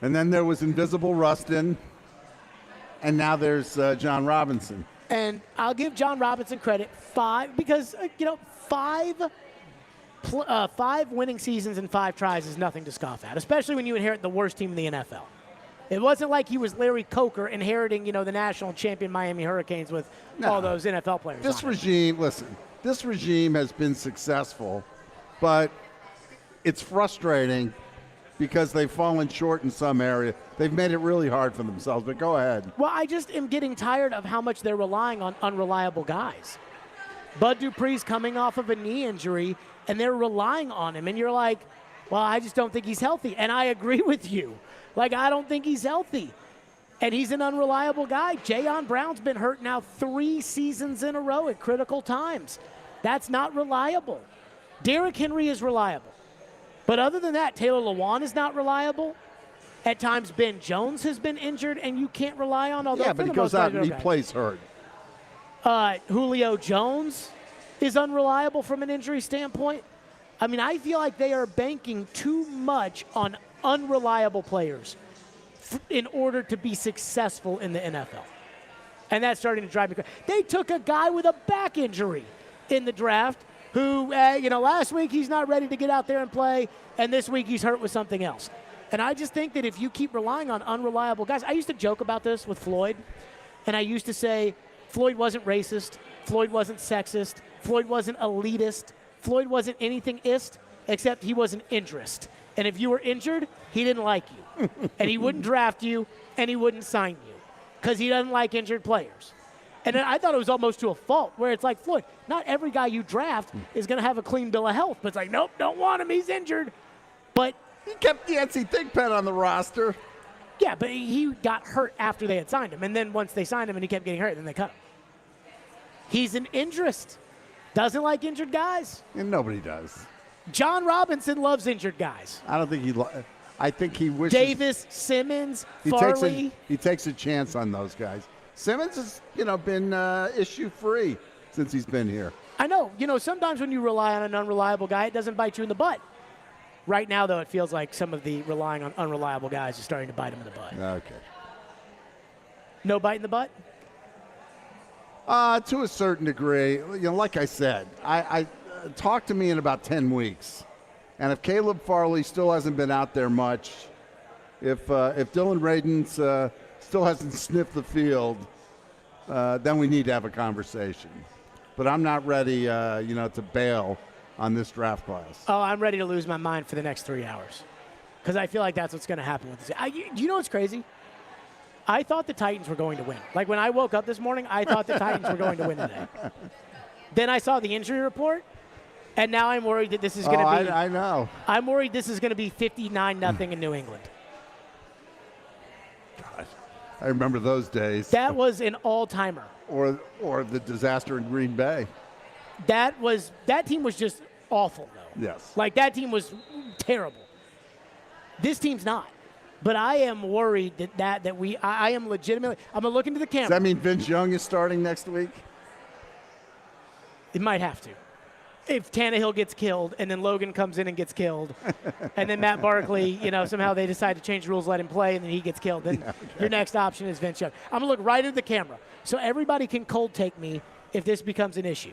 And then there was Invisible Rustin. And now there's John Robinson. And I'll give John Robinson credit, 5, because, 5 winning seasons and 5 tries is nothing to scoff at, especially when you inherit the worst team in the NFL. It wasn't like he was Larry Coker inheriting, the national champion Miami Hurricanes with all those NFL players. This regime has been successful, but it's frustrating because they've fallen short in some area. They've made it really hard for themselves, but go ahead. Well, I just am getting tired of how much they're relying on unreliable guys. Bud Dupree's coming off of a knee injury, and they're relying on him, and you're like, well, I just don't think he's healthy. And I agree with you. I don't think he's healthy. And he's an unreliable guy. Jayon Brown's been hurt now 3 seasons in a row at critical times. That's not reliable. Derrick Henry is reliable. But other than that, Taylor Lewan is not reliable. At times, Ben Jones has been injured, and you can't rely on all that. Yeah, but he goes out and he plays hurt. Julio Jones is unreliable from an injury standpoint. I mean, I feel like they are banking too much on unreliable players in order to be successful in the NFL. And that's starting to drive me crazy. They took a guy with a back injury in the draft who, last week he's not ready to get out there and play, and this week he's hurt with something else. And I just think that if you keep relying on unreliable guys, I used to joke about this with Floyd, and I used to say Floyd wasn't racist, Floyd wasn't sexist, Floyd wasn't elitist, Floyd wasn't anything-ist, except he was an injurist. And if you were injured, he didn't like you. And he wouldn't draft you, and he wouldn't sign you because he doesn't like injured players. And I thought it was almost to a fault where it's like, Floyd, not every guy you draft is going to have a clean bill of health. But it's like, nope, don't want him. He's injured. But he kept Yancey Thigpen on the roster. Yeah, but he got hurt after they had signed him. And then once they signed him and he kept getting hurt, then they cut him. He's an injurist. Doesn't like injured guys. And nobody does. John Robinson loves injured guys. I don't think I think he wishes. Davis, Simmons, Farley. He takes a chance on those guys. Simmons has, been issue-free since he's been here. I know. Sometimes when you rely on an unreliable guy, it doesn't bite you in the butt. Right now, though, it feels like some of the relying on unreliable guys is starting to bite him in the butt. Okay. No bite in the butt? To a certain degree. Like I said, I talk to me in about 10 weeks. And if Caleb Farley still hasn't been out there much, if Dylan Radins still hasn't sniffed the field, then we need to have a conversation. But I'm not ready, to bail on this draft class. Oh, I'm ready to lose my mind for the next 3 hours because I feel like that's what's going to happen with this. You know what's crazy? I thought the Titans were going to win. Like when I woke up this morning, I thought the Titans were going to win today. Then I saw the injury report, and now I'm worried that this is going to be. I know. I'm worried this is going to be 59-0 in New England. God, I remember those days. That was an all-timer. Or the disaster in Green Bay. That team was just awful, though. Yes. Like that team was terrible. This team's not. But I am worried I am legitimately. I'm going to look into the camera. Does that mean Vince Young is starting next week? It might have to. If Tannehill gets killed and then Logan comes in and gets killed and then Matt Barkley, somehow they decide to change rules, let him play, and then he gets killed, then your next option is Vince Young. I'm going to look right at the camera so everybody can cold take me if this becomes an issue.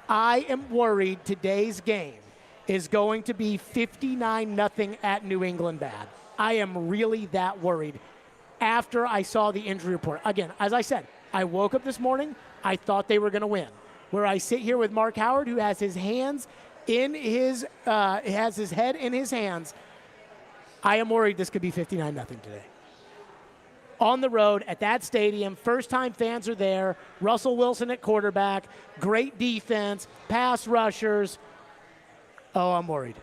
I am worried today's game is going to be 59-0 at New England bad. I am really that worried after I saw the injury report. Again, as I said, I woke up this morning, I thought they were going to win. Where I sit here with Mark Howard, who has his hands in his, has his head in his hands, I am worried this could be 59-0 today. On the road at that stadium, first-time fans are there. Russell Wilson at quarterback, great defense, pass rushers. Oh, I'm worried.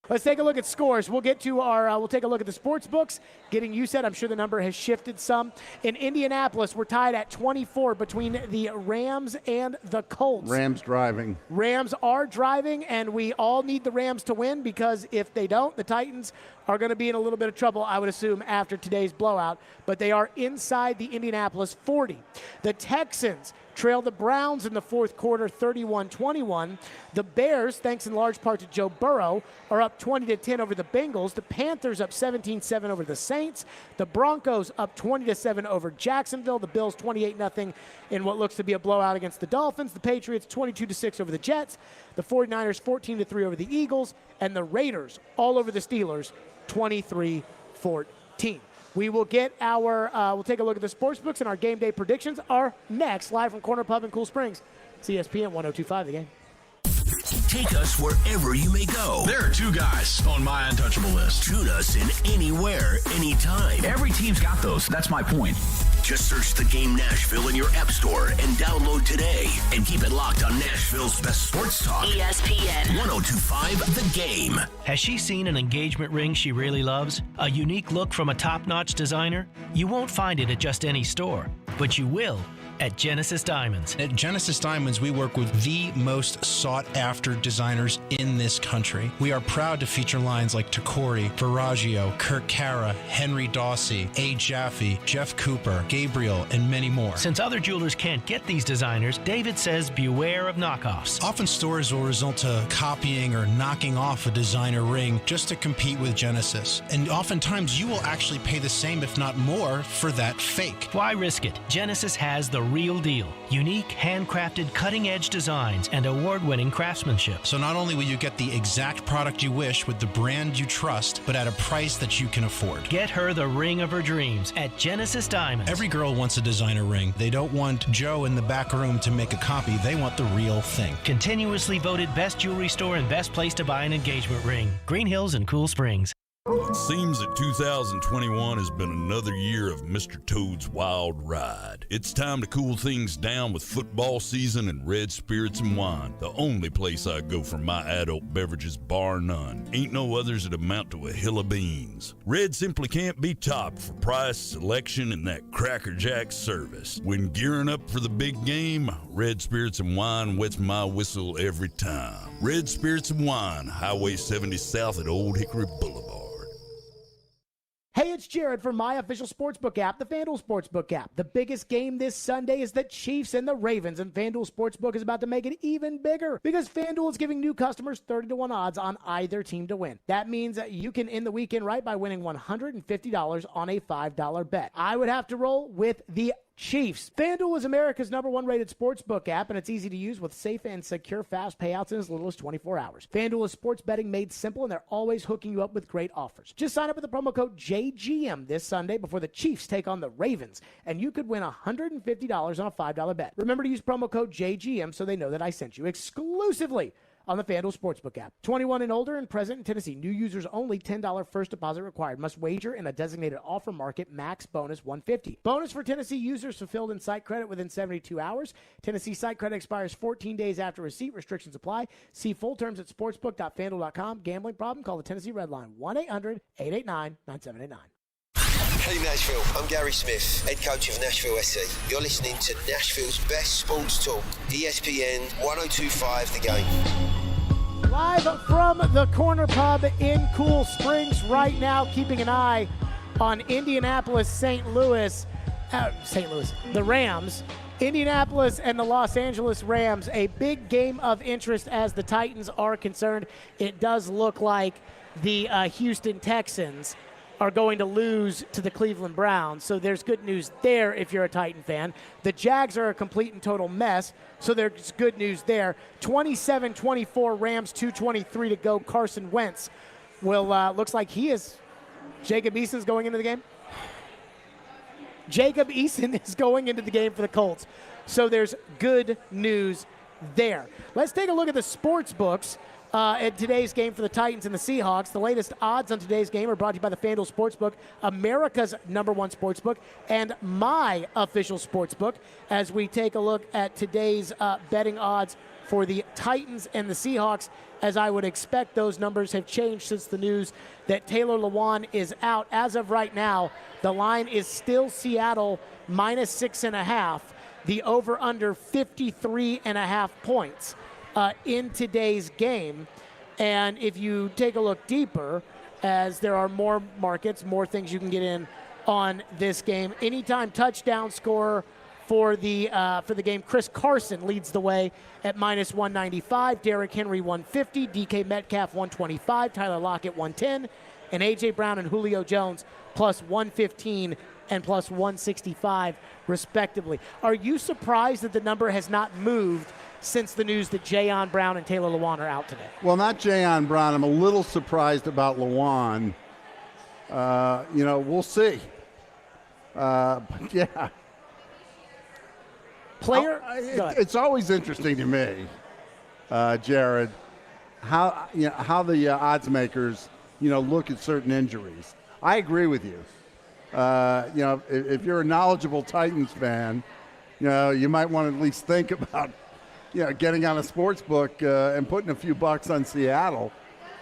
Let's take a look at scores. We'll get to we'll take a look at the sports books. Getting you set, I'm sure the number has shifted some. In Indianapolis, we're tied at 24 between the Rams and the Colts. Rams driving. Rams are driving, and we all need the Rams to win, because if they don't, the Titans are going to be in a little bit of trouble, I would assume, after today's blowout. But they are inside the Indianapolis 40. The Texans trail the Browns in the fourth quarter 31-21. The Bears, thanks in large part to Joe Burrow, are up 20-10 over the Bengals. The Panthers up 17-7 over the Saints. The Broncos up 20-7 over Jacksonville. The Bills 28-0 in what looks to be a blowout against the Dolphins. The Patriots 22-6 over the Jets. The 49ers 14-3 over the Eagles. And the Raiders all over the Steelers 23-14. We will get we'll take a look at the sports books, and our game day predictions are next, live from Corner Pub in Cool Springs. It's ESPN 102.5 The Game. Take us wherever you may go. There are two guys on my untouchable list. Tune us in anywhere, anytime. Every team's got those. That's my point. Just search The Game Nashville in your app store and download today. And keep it locked on Nashville's best sports talk. ESPN 102.5 The Game. Has she seen an engagement ring she really loves? A unique look from a top-notch designer? You won't find it at just any store, but you will at Genesis Diamonds. At Genesis Diamonds, we work with the most sought-after designers in this country. We are proud to feature lines like Tacori, Verragio, Kirk Cara, Henry Dawsey, A. Jaffe, Jeff Cooper, Gabriel, and many more. Since other jewelers can't get these designers, David says beware of knockoffs. Often stores will resort to copying or knocking off a designer ring just to compete with Genesis. And oftentimes you will actually pay the same, if not more, for that fake. Why risk it? Genesis has the real deal. Unique, handcrafted, cutting-edge designs and award-winning craftsmanship. So not only will you get the exact product you wish with the brand you trust, but at a price that you can afford. Get her the ring of her dreams at Genesis Diamonds. Every girl wants a designer ring. They don't want Joe in the back room to make a copy. They want the real thing. Continuously voted best jewelry store and best place to buy an engagement ring. Green Hills and Cool Springs. It seems that 2021 has been another year of Mr. Toad's wild ride. It's time to cool things down with football season and Red Spirits and Wine, the only place I go for my adult beverages bar none. Ain't no others that amount to a hill of beans. Red simply can't be topped for price, selection, and that Cracker Jack service. When gearing up for the big game, Red Spirits and Wine wets my whistle every time. Red Spirits and Wine, Highway 70 South at Old Hickory Boulevard. Hey, it's Jared from my official sportsbook app, the FanDuel Sportsbook app. The biggest game this Sunday is the Chiefs and the Ravens, and FanDuel Sportsbook is about to make it even bigger because FanDuel is giving new customers 30-1 odds on either team to win. That means that you can end the weekend right by winning $150 on a $5 bet. I would have to roll with the Chiefs. FanDuel is America's #1 rated sportsbook app, and it's easy to use with safe and secure fast payouts in as little as 24 hours. FanDuel is sports betting made simple, and they're always hooking you up with great offers. Just sign up with the promo code JGM this Sunday before the Chiefs take on the Ravens, and you could win $150 on a $5 bet. Remember to use promo code JGM so they know that I sent you exclusively on the FanDuel Sportsbook app. 21 and older and present in Tennessee. New users only. $10 first deposit required. Must wager in a designated offer market. Max bonus $150. Bonus for Tennessee users fulfilled in site credit within 72 hours. Tennessee site credit expires 14 days after receipt. Restrictions apply. See full terms at sportsbook.fanduel.com. Gambling problem? Call the Tennessee Red Line. 1-800-889-9789. Hey Nashville, I'm Gary Smith, head coach of Nashville SC. You're listening to Nashville's best sports talk, ESPN 102.5 The Game. Live from the Corner Pub in Cool Springs right now, keeping an eye on Indianapolis, St. Louis, the Rams. Indianapolis and the Los Angeles Rams, a big game of interest as the Titans are concerned. It does look like the Houston Texans are going to lose to the Cleveland Browns, so there's good news there if you're a Titan fan. The Jags are a complete and total mess, so there's good news there. 27-24, Rams, 2:23 to go. Carson Wentz looks like he is. Jacob Eason's going into the game? Jacob Eason is going into the game for the Colts, so there's good news there. Let's take a look at the sports books. at today's game for the Titans and the Seahawks. The latest odds on today's game are brought to you by the FanDuel Sportsbook, America's #1 sportsbook, and my official sportsbook, as we take a look at today's betting odds for the Titans and the Seahawks. As I would expect, those numbers have changed since the news that Taylor Lewan is out. As of right now, the line is still Seattle -6.5. The over-under 53.5 points in today's game. And if you take a look deeper, as there are more markets, more things you can get in on this game. Anytime touchdown scorer for the game, Chris Carson leads the way at -195, Derrick Henry 150, DK Metcalf 125, Tyler Lockett 110, and A.J. Brown and Julio Jones +115 and +165 respectively. Are you surprised that the number has not moved since the news that Jayon Brown and Taylor Lewan are out today? Well, not Jayon Brown. I'm a little surprised about Lewan. We'll see. But yeah. It's always interesting to me, Jared, how the odds makers look at certain injuries. I agree with you. If you're a knowledgeable Titans fan, you might want to at least think about getting on a sports book and putting a few bucks on Seattle,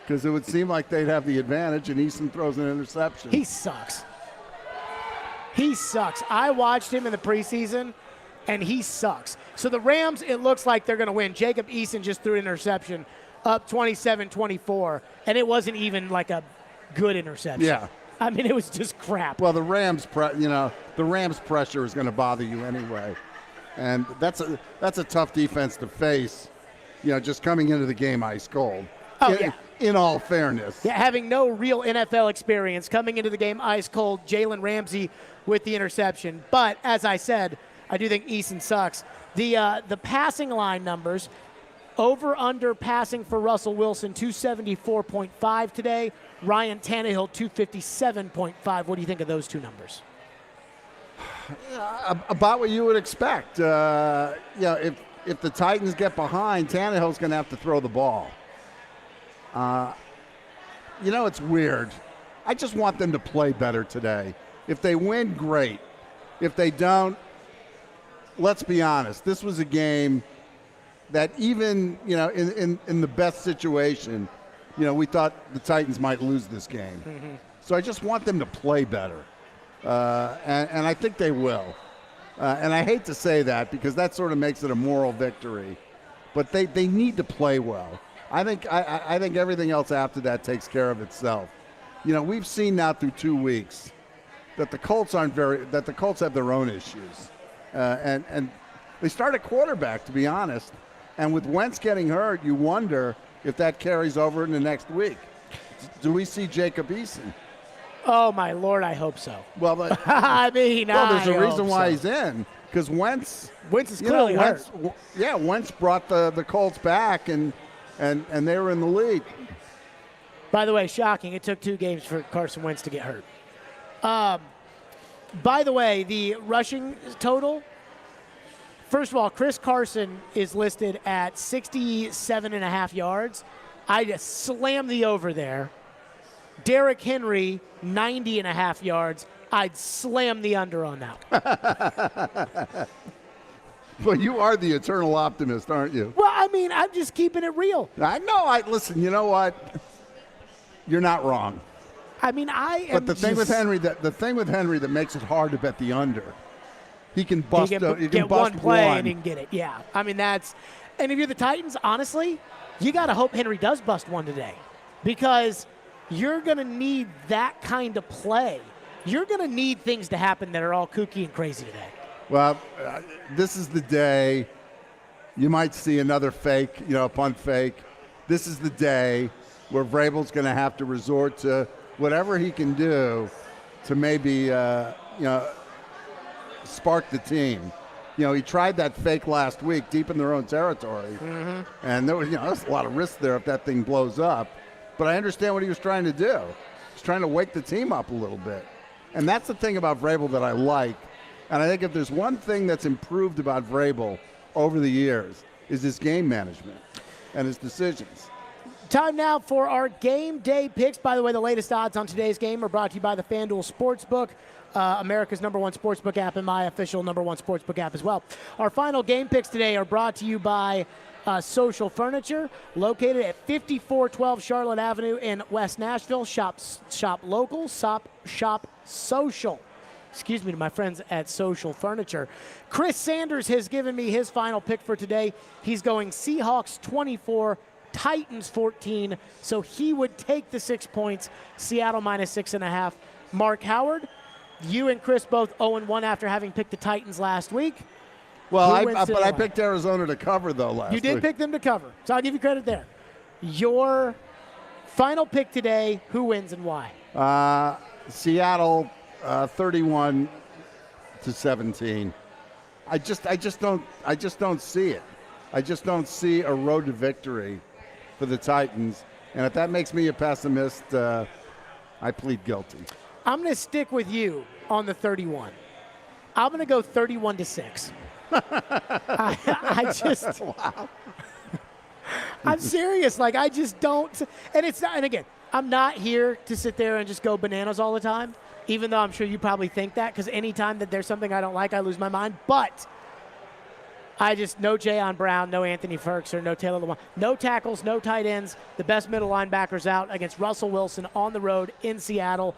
because it would seem like they'd have the advantage, and Eason throws an interception. He sucks. I watched him in the preseason, and he sucks. So the Rams, it looks like they're going to win. Jacob Eason just threw an interception up 27-24, and it wasn't even like a good interception. Yeah. I mean, it was just crap. Well, the Rams pressure is going to bother you anyway. And that's a tough defense to face, just coming into the game ice cold. Oh, yeah. In all fairness. Yeah, having no real NFL experience, coming into the game ice cold, Jalen Ramsey with the interception. But, as I said, I do think Eason sucks. The passing line numbers, over-under passing for Russell Wilson, 274.5 today. Ryan Tannehill, 257.5. What do you think of those two numbers? About what you would expect. If the Titans get behind, Tannehill's going to have to throw the ball. It's weird. I just want them to play better today. If they win, great. If they don't, let's be honest. This was a game that even, in the best situation, we thought the Titans might lose this game. Mm-hmm. So I just want them to play better. And I think they will. And I hate to say that because that sort of makes it a moral victory. But they need to play well. I think everything else after that takes care of itself. We've seen now through 2 weeks that the Colts have their own issues. And they start at quarterback, to be honest. And with Wentz getting hurt, you wonder if that carries over in the next week. Do we see Jacob Eason? Oh, my Lord, I hope so. Well, there's a reason why he's in, because Wentz is clearly hurt. Yeah, Wentz brought the Colts back, and they were in the lead. By the way, shocking, it took 2 games for Carson Wentz to get hurt. By the way, the rushing total, first of all, Chris Carson is listed at 67.5 yards. I just slammed the over there. Derrick Henry, 90.5 yards. I'd slam the under on that. Well, you are the eternal optimist, aren't you? Well, I mean, I'm just keeping it real. I know. Listen, you know what? You're not wrong. I mean, But the thing with Henry that makes it hard to bet the under, he can bust. He can get bust one play one. and he can get it. Yeah, I mean and if you're the Titans, honestly, you got to hope Henry does bust one today, because you're going to need that kind of play. You're going to need things to happen that are all kooky and crazy today. Well, this is the day you might see another fake, punt fake. This is the day where Vrabel's going to have to resort to whatever he can do to maybe, spark the team. He tried that fake last week deep in their own territory. Mm-hmm. And there was, there's a lot of risk there if that thing blows up. But I understand what he was trying to do. He's trying to wake the team up a little bit. And that's the thing about Vrabel that I like. And I think if there's one thing that's improved about Vrabel over the years is his game management and his decisions. Time now for our game day picks. By the way, the latest odds on today's game are brought to you by the FanDuel Sportsbook, America's #1 sportsbook app and my official #1 sportsbook app as well. Our final game picks today are brought to you by Social Furniture, located at 5412 Charlotte Avenue in West Nashville. Shop local, shop social. Excuse me to my friends at Social Furniture. Chris Sanders has given me his final pick for today. He's going Seahawks 24, Titans 14, so he would take the 6 points. Seattle -6.5. Mark Howard, you and Chris both 0-1 after having picked the Titans last week. Well, I picked Arizona to cover, though, last week. You did pick them to cover, so I'll give you credit there. Your final pick today, who wins and why? Seattle 31-17. I just don't see it. I just don't see a road to victory for the Titans. And if that makes me a pessimist, I plead guilty. I'm going to stick with you on the 31. I'm going to go 31-6. I just wow. I'm serious. Like, I just don't. And it's not. And again, I'm not here to sit there and just go bananas all the time, even though I'm sure you probably think that, because anytime that there's something I don't like, I lose my mind. But I just, no Jayon Brown, no Anthony Ferguson, no Taylor Lewan, no tackles, no tight ends, the best middle linebackers out against Russell Wilson on the road in Seattle.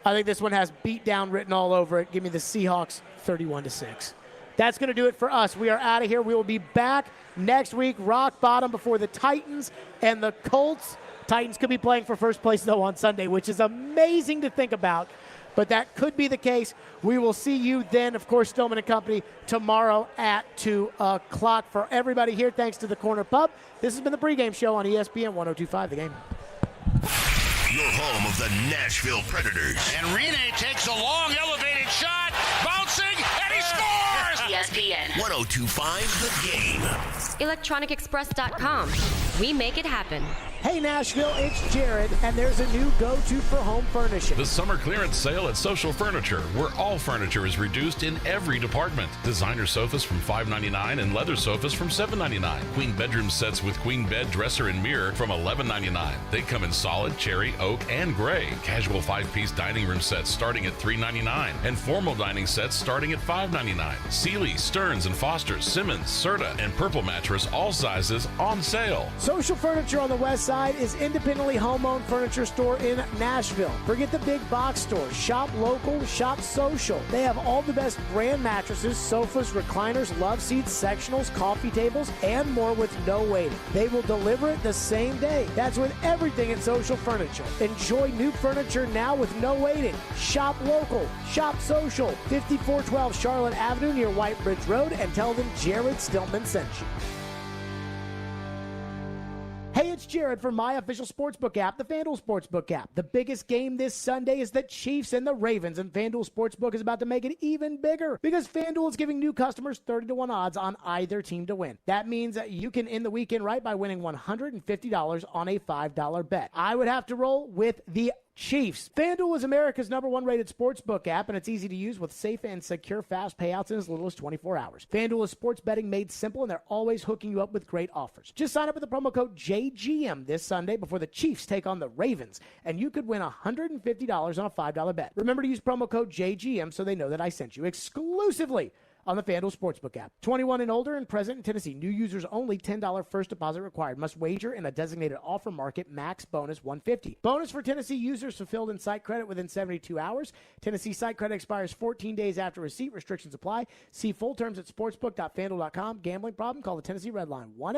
I think this one has beat down written all over it. Give me the Seahawks 31-6. That's going to do it for us. We are out of here. We will be back next week, rock bottom before the Titans and the Colts. Titans could be playing for first place, though, on Sunday, which is amazing to think about, but that could be the case. We will see you then, of course, Stillman & Company, tomorrow at 2 o'clock. For everybody here, thanks to the Corner Pub, this has been the pregame show on ESPN 102.5 The Game. Your home of the Nashville Predators. And Rene takes a long elevated shot, bouncing, and he scores! ESPN 102.5 The Game. ElectronicExpress.com. We make it happen. Hey Nashville, it's Jared, and there's a new go-to for home furnishing. The summer clearance sale at Social Furniture, where all furniture is reduced in every department. Designer sofas from $5.99 and leather sofas from $7.99. Queen bedroom sets with queen bed, dresser, and mirror from $11.99. They come in solid, cherry, oak, and gray. Casual 5-piece dining room sets starting at $3.99, and formal dining sets starting at $5.99. Sealy, Stearns & Foster, Simmons, Serta, and Purple Mattress, all sizes on sale. Social Furniture on the west side is independently home-owned furniture store in Nashville. Forget the big box store. Shop local, shop social. They have all the best brand mattresses, sofas, recliners, love seats, sectionals, coffee tables, and more with no waiting. They will deliver it the same day. That's with everything at Social Furniture. Enjoy new furniture now with no waiting. Shop local, shop social. 5412 Charlotte Avenue near White Bridge Road, and tell them Jared Stillman sent you. Hey, it's Jared from my official sportsbook app, the FanDuel Sportsbook app. The biggest game this Sunday is the Chiefs and the Ravens, and FanDuel Sportsbook is about to make it even bigger because FanDuel is giving new customers 30-1 odds on either team to win. That means that you can end the weekend right by winning $150 on a $5 bet. I would have to roll with the Chiefs. FanDuel is America's #1 rated sportsbook app, and it's easy to use with safe and secure fast payouts in as little as 24 hours. FanDuel is sports betting made simple, and they're always hooking you up with great offers. Just sign up with the promo code JGM this Sunday before the Chiefs take on the Ravens, and you could win $150 on a $5 bet. Remember to use promo code JGM so they know that I sent you exclusively on the FanDuel Sportsbook app. 21 and older and present in Tennessee. New users only. $10 first deposit required. Must wager in a designated offer market. Max bonus $150. Bonus for Tennessee users fulfilled in site credit within 72 hours. Tennessee site credit expires 14 days after receipt. Restrictions apply. See full terms at sportsbook.fanduel.com. Gambling problem? Call the Tennessee Red Line 1-800.